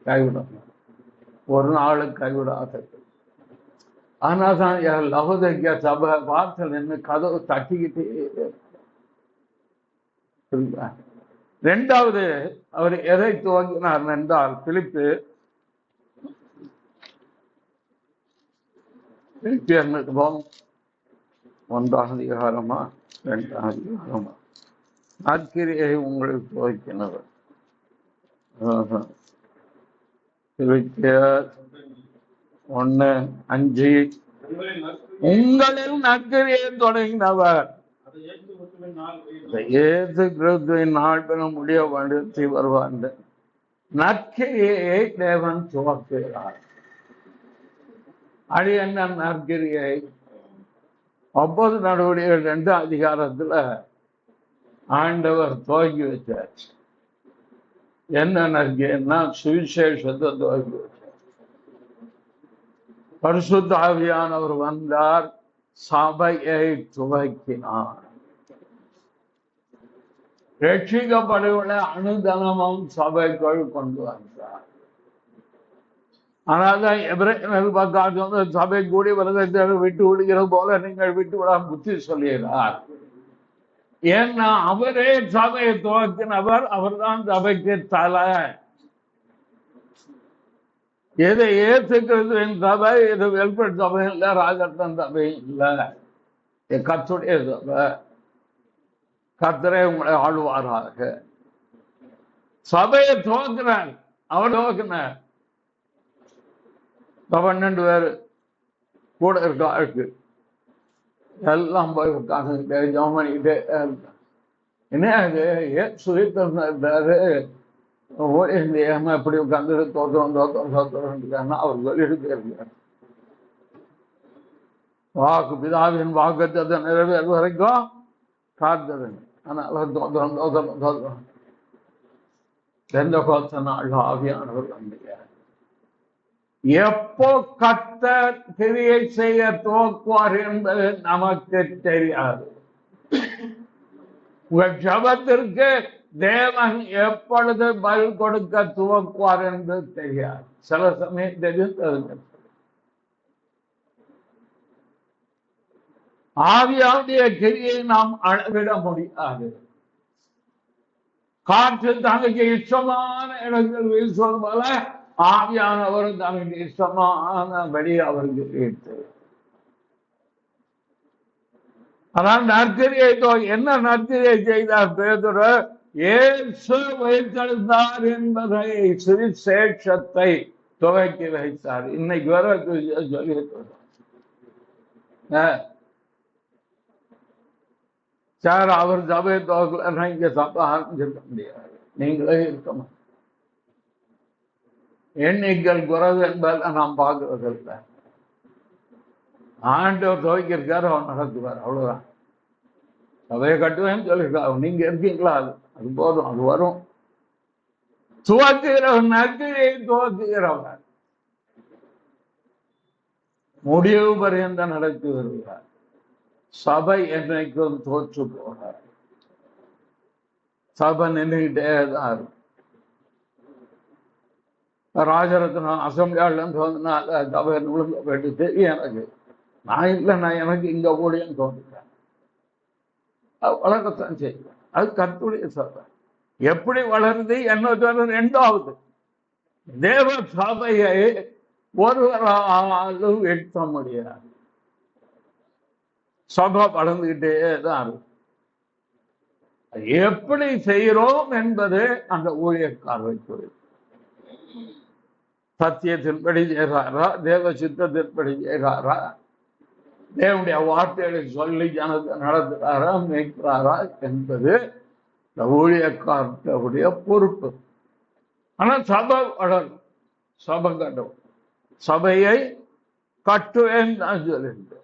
கைவிடும், ஒரு நாளுக்கு கைவிடாத. ஆனால் தான் லவோதிக்கேயா சபை வாசல் என்ன கதவு தட்டிக்கிட்டே. இரண்டாவது அவர் எதை துவங்கினார் என்றால், பிலிப்பு 1ஆம் அதிகாரமா 2ஆம் அதிகாரமா, நற்கிரியை உங்களுக்கு துவக்கினவர். பிலிப்பியர் 1:5, உங்களில் நற்கிரியை தொடங்கினவர் இயேசு கிறிஸ்துவின் நாள் பெற முடிய வலியுறுத்தி வருவார். நற்கிரியை தேவன் துவக்குகிறார். அது என்ன நற்கிரியை? அப்போஸ்தலர் நடவடிக்கைகள் 2ஆம் அதிகாரத்துல ஆண்டவர் துவக்கி வச்சார். என்ன நற்கிரின்னா, சுவிசேஷத்தை துவக்கி வச்சார். பரிசுத்த ஆவியானவர் வந்தார், சபையை துவக்கினார். ரட்சிக்கப்படுவதை அனுதினமும் சபைக்குள் கொண்டு வந்தார். ஆனால்தான் எபிரேயர்கள் பக்கம் சபை கூடி வருவதை விட்டு விடுகிற போல நீங்கள் விட்டு விட புத்தி சொல்லுகிறார். ஏன்னா அவரே சபையை துவக்கினவர், அவர்தான் சபைக்கு தலை. எது இயேசு கிறிஸ்துவின் சபை, இது வெல்பெட் சபை இல்ல, ராஜத்தன் சபை இல்ல, கர்த்தருடைய சபை. கர்த்தரே உங்களை ஆளுவாராக. சபையை துவக்கிறார், அவர் துவக்கினார். 12 பேர் கூட இருக்காருக்கு, எல்லாம் போய் உட்கார்ந்து ஜெபம் பண்ணிக்கிட்டே என்ன அது சுயத்திருந்தாரு. எப்படி உட்கார்ந்து தோத்திரம் அவர் சொல்லிட்டு இருக்கார். வாக்கு பிதாவின் வாக்குத்தத்தை நிறைவேறு வரைக்கும் காத்தது. ஆனால் தோத்திரம் எந்த கோத்த நாள் ஆவியானவர் வந்தீங்க. எப்போ கர்த்தர் கிரியை செய்ய துவக்குவார் என்பது நமக்கு தெரியாது. உங்கள் ஜபத்திற்கு தேவன் எப்பொழுது பதில் கொடுக்க துவக்குவார் என்பது தெரியாது. சில சமயம் தெரியும். ஆவியாவுடைய கிரியை நாம் அளவிட முடியாது. காற்று தனக்கு இஷ்டமான இடங்கள் வீசுவது போல ஆவியானவர் தனக்கு இஷ்டமானபடி அவருக்கு கேட்டு. ஆனால் நற்கிரியை என்ன நற்கிரியை செய்தார் பேதுரு? இயேசு உயிர்த்தெழுந்தார் என்பதை சுவிசேஷத்தை துவக்கி வைத்தார். இன்னைக்கு வர சொல்லிட்டு சார், அவர் சபையை துவக்கல, இங்க சபை ஆரம்பிச்சிருக்க முடியாது. நீங்களே இருக்க மாட்டோம். எண்ணிக்கல் குறைவு என்பதை நாம் பார்க்கறதில்லை. ஆண்டவர் துவக்கியிருக்காரு, அவர் நடத்துவார், அவ்வளவுதான். சபையை கட்டுவேன்னு சொல்லியிருக்காரு, நீங்க இருக்கீங்களா? அது போதும், அது வரும். துவக்குகிறவர், நற்கிரியை துவக்குகிறவர் முடிவு பரியந்த நடத்தி வருகிறார். சபை என்னைக்கும் தோற்று போகிறார். சபை நின்றுகிட்டே தான் இருக்கும். ராஜரத்னம் அசம்பிளியாளன்னு தோணுனால சபை விழுந்து போயிட்டு தெரியும் எனக்கு. நான் இல்லை, நான் எனக்கு இங்க கூடியன்னு தோணுறேன். அது வளரத்தான் செய்வேன். அது கர்த்தருடைய சபை. எப்படி வளருது என்ன? இரண்டாவது, தேவ சபையை ஒருவராலும் எட்ட முடியாது. சபை வளர்ந்துகிட்டே தான் இருக்கும். எப்படி செய்கிறோம் என்பது அந்த ஊழியக்காரருக்கு. சத்தியத்தின்படி செய்கிறாரா, தேவ சித்தத்தின்படி செய்கிறாரா, தேவனுடைய வார்த்தைகளை சொல்லி ஜனத்தை நடத்துகிறாரா, மேய்க்கிறாரா என்பது இந்த ஊழியக்காரர்களுடைய பொறுப்பு. ஆனால் சபை வளரும், சபை கட்டும். சபையை கட்டுவேன் தான் சொல்லிட்டு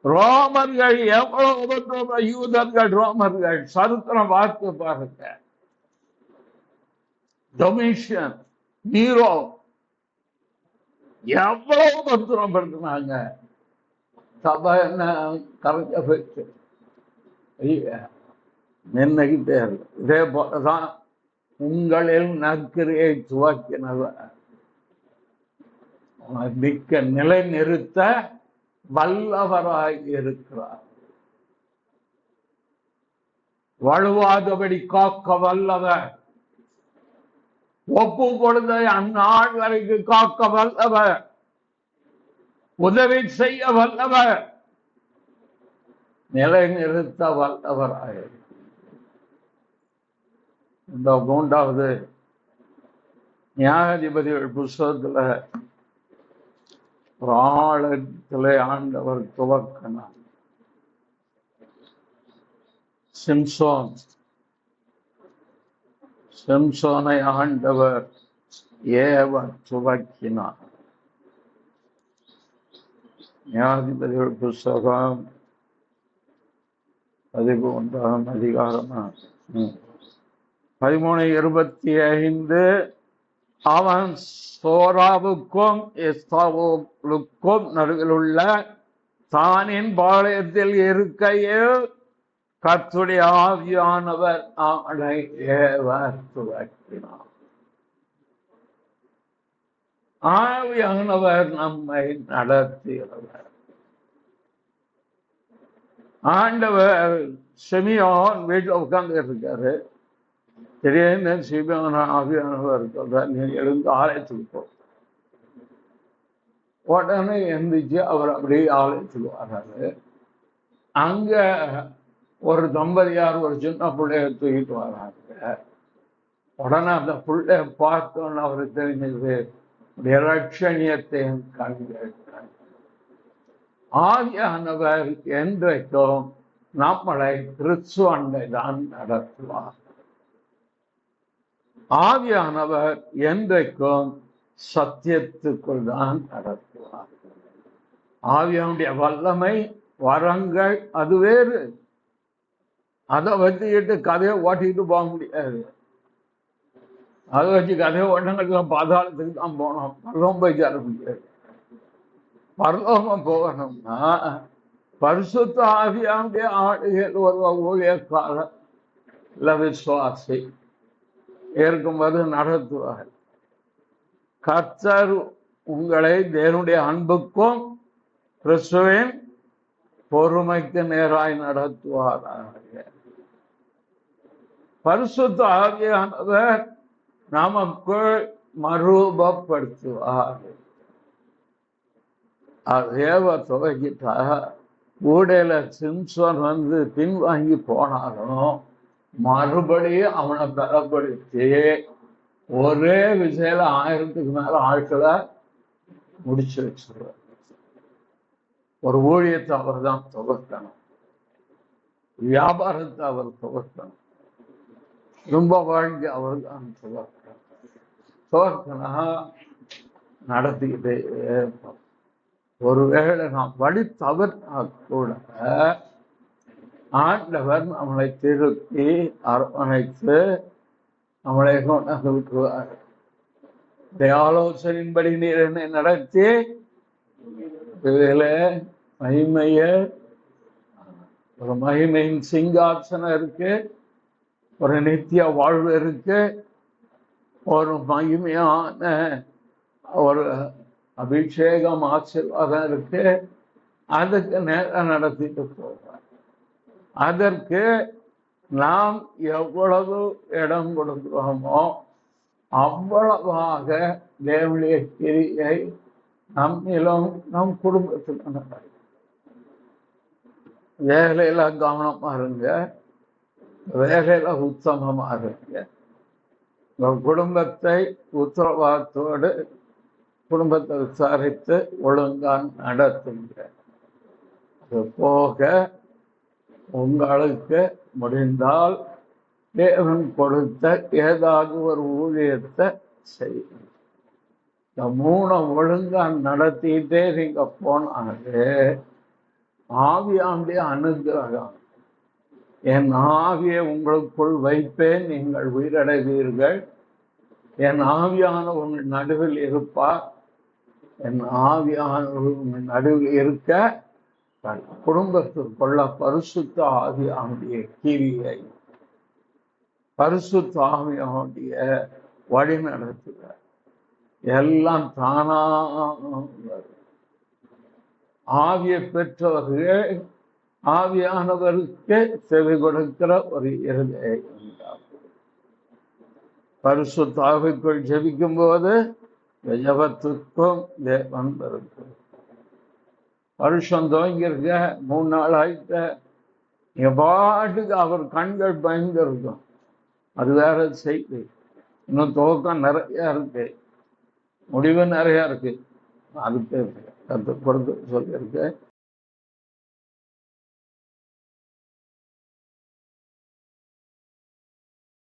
ரோமர்கள் எவ்வளவு யூதர்கள், ரோமர்கள் சரித்திரம் பார்த்து பாருங்க. டொமிஷியன், நீரோ எவ்வளவு பத்திரம் படுத்தினாங்க. சபை என்ன கரைஞ்ச போயிடுச்சு. நின்றுகிட்டே இருக்கு. இதே போலதான் உங்களில் நற்கிரியை துவக்கினவர் மிக்க நிலை நிறுத்த வல்லவராய் இருக்கிறார். வலுவாதபடி காக்க வல்லவர், ஒப்பு கொடுத்த அந்நாள் வரைக்கும் காக்க வல்லவர், உதவி செய்ய வல்லவர், நிலை நிறுத்த வல்லவராக. இந்த 3வது நியாயாதிபதிகள் புஸ்தகத்துல ஒரு ஆழத்திலே ஆண்டவர் துவக்கினார். சிம்சோனை ஆண்டவர் ஏவ துவக்கினார். நியாயாதிபதிகள் புஸ்தகம் 11ஆம் அதிகாரமா 13:25. அவன் சோராவுக்கும் எஸ்தாவோலுக்கும் நடுவில் உள்ள தானின் பாளையத்தில் இருக்கையில் கர்த்தருடைய ஆவியானவர் அவனை ஏவ துவக்கினார். ஆவியானவர் நம்மை நடத்துகிறவர். ஆண்டவர் சிமியோன் வீட்டில் உட்கார்ந்து இருக்காரு. திடீர்னு சிமியோன் ஆவியானவர் நீ எழுந்து ஆலயத்துக்கு போ. உடனே எந்திரிச்சு அவர் அப்படியே ஆலயத்துக்கு வர்றாரு. அங்க ஒரு தம்பதியார் ஒரு சின்ன பிள்ளைய தூக்கிட்டு வர்றாங்க. உடனே அந்த பிள்ளைய பார்த்தோன்னு அவருக்கு தெரிஞ்சது இரட்சணியத்தை கண்கள். ஆவியானவர் என்றைக்கும் நம்மளை கிறிஸ்துவண்டை தான் நடத்துவார். ஆவியானவர் என்றைக்கும் சத்தியத்துக்குள் தான் நடத்துவார். ஆவியானுடைய வல்லமை வரங்கள் அது வேறு. அதை வச்சுக்கிட்டு கதையை ஓட்டிக்கிட்டு போக முடியாது. அதை வச்சு கதையை ஓட்டங்களுக்கு பாதாளத்துக்கு தான் போனோம். பரலோகம் போய் சேர முடியாது. பரலோகம் போகணும்னா பரிசுத்த ஆவியானுடைய ஆளுகையில் ஒரு ஊழியக்காரர் இல்ல விசுவாசி இருக்கும்போது நடத்துவார். கர்த்தர் உங்களை தேவனுடைய அன்புக்கும் கிறிஸ்துவின் பொறுமைக்கு நேராய் நடத்துவாராக. பரிசுத்த ஆவியானவர் நமக்குள் மறுபப்படுத்துவார். அதேவ துவக்கிட்டா ஊடையில சிம்சோன் பின்வாங்கி போனாலும் மறுபடியும் அவனை பலப்படுத்தி ஒரே விசையில 1000க்கு மேல ஆட்களை முடிச்சு வச்சிருவார். ஒரு ஊழியத்தை அவர் தான் துவக்கணும். வியாபாரத்தை அவர் துவக்கணும். ரொம்ப வாழ்க்கை அவர் தான் துவக்கணும். துவக்கனா நடத்திக்கிட்டே இருப்போம். ஒருவேளை நாம் வழி தவறினா கூட ஆண்டவர் நம்மளை திருப்பி அரவணைத்து நம்மளை கொண்டாந்து விட்டுருவார். ஆலோசனையின்படி நீர் என்னை நடத்தி இதுல ஒரு மகிமையின் சிங்காசனம் இருக்கு, ஒரு நித்திய வாழ்வு இருக்கு, ஒரு மகிமையான ஒரு அபிஷேகம் ஆசீர்வாதம் இருக்கு. அதுக்கு நேரம் நடத்திட்டு போவார். அதற்கு நாம் எவ்வளவு இடம் கொடுக்கிறோமோ அவ்வளவாக தேவனுடைய கிரியை நம்மிலும் நம் குடும்பத்தில் நடக்கும். வேலையில கவனமா இருங்க, வேலையில உத்தமமா இருங்க. குடும்பத்தை உத்தரவாதத்தோடு குடும்பத்தை விசாரித்து ஒழுங்கான் நடத்துங்க. அது போக உங்களுக்கு முடிந்தால் தேவன் கொடுத்த ஏதாவது ஒரு ஊழியத்தை செய்யுங்க. இந்த 3 ஒழுங்கா நடத்திட்டே நீங்க போனாலே ஆவியானுடைய அனுகிரகம், என் ஆவியை உங்களுக்குள் வைப்பேன், நீங்கள் உயிரடைவீர்கள், என் ஆவியானவர் உங்கள் நடுவில் இருப்பார், என் ஆவியானவர் உங்கள் நடுவில் இருக்க தன் குடும்பத்திற்குள்ள பரிசுத்த ஆவியானுடைய கிரியை, பரிசுத்த ஆவியானுடைய வழி நடத்துகிறார். எல்லாம் தானா வரும். ஆவியை பெற்றவர்கள் ஆவியானவருக்கு செவி கொடுக்கிற ஒரு இருதயம் உண்டாகும். பரிசுத்த ஆவிக்குள் ஜெபிக்கும் போது ஜெபத்துக்கும் தேவன் இருக்கும். வருஷம் துவங்கிருக்க 3 நாள் ஆயிட்ட, நீங்க பாட்டுக்கு அவர் கண்கள் பயந்து இருக்கும். அது வேற செய்தி. இன்னும் துவக்கம் நிறைய இருக்கு, முடிவு நிறைய இருக்கு. அதுக்கு கற்றுக் கொடுக்க சொல்லியிருக்கு.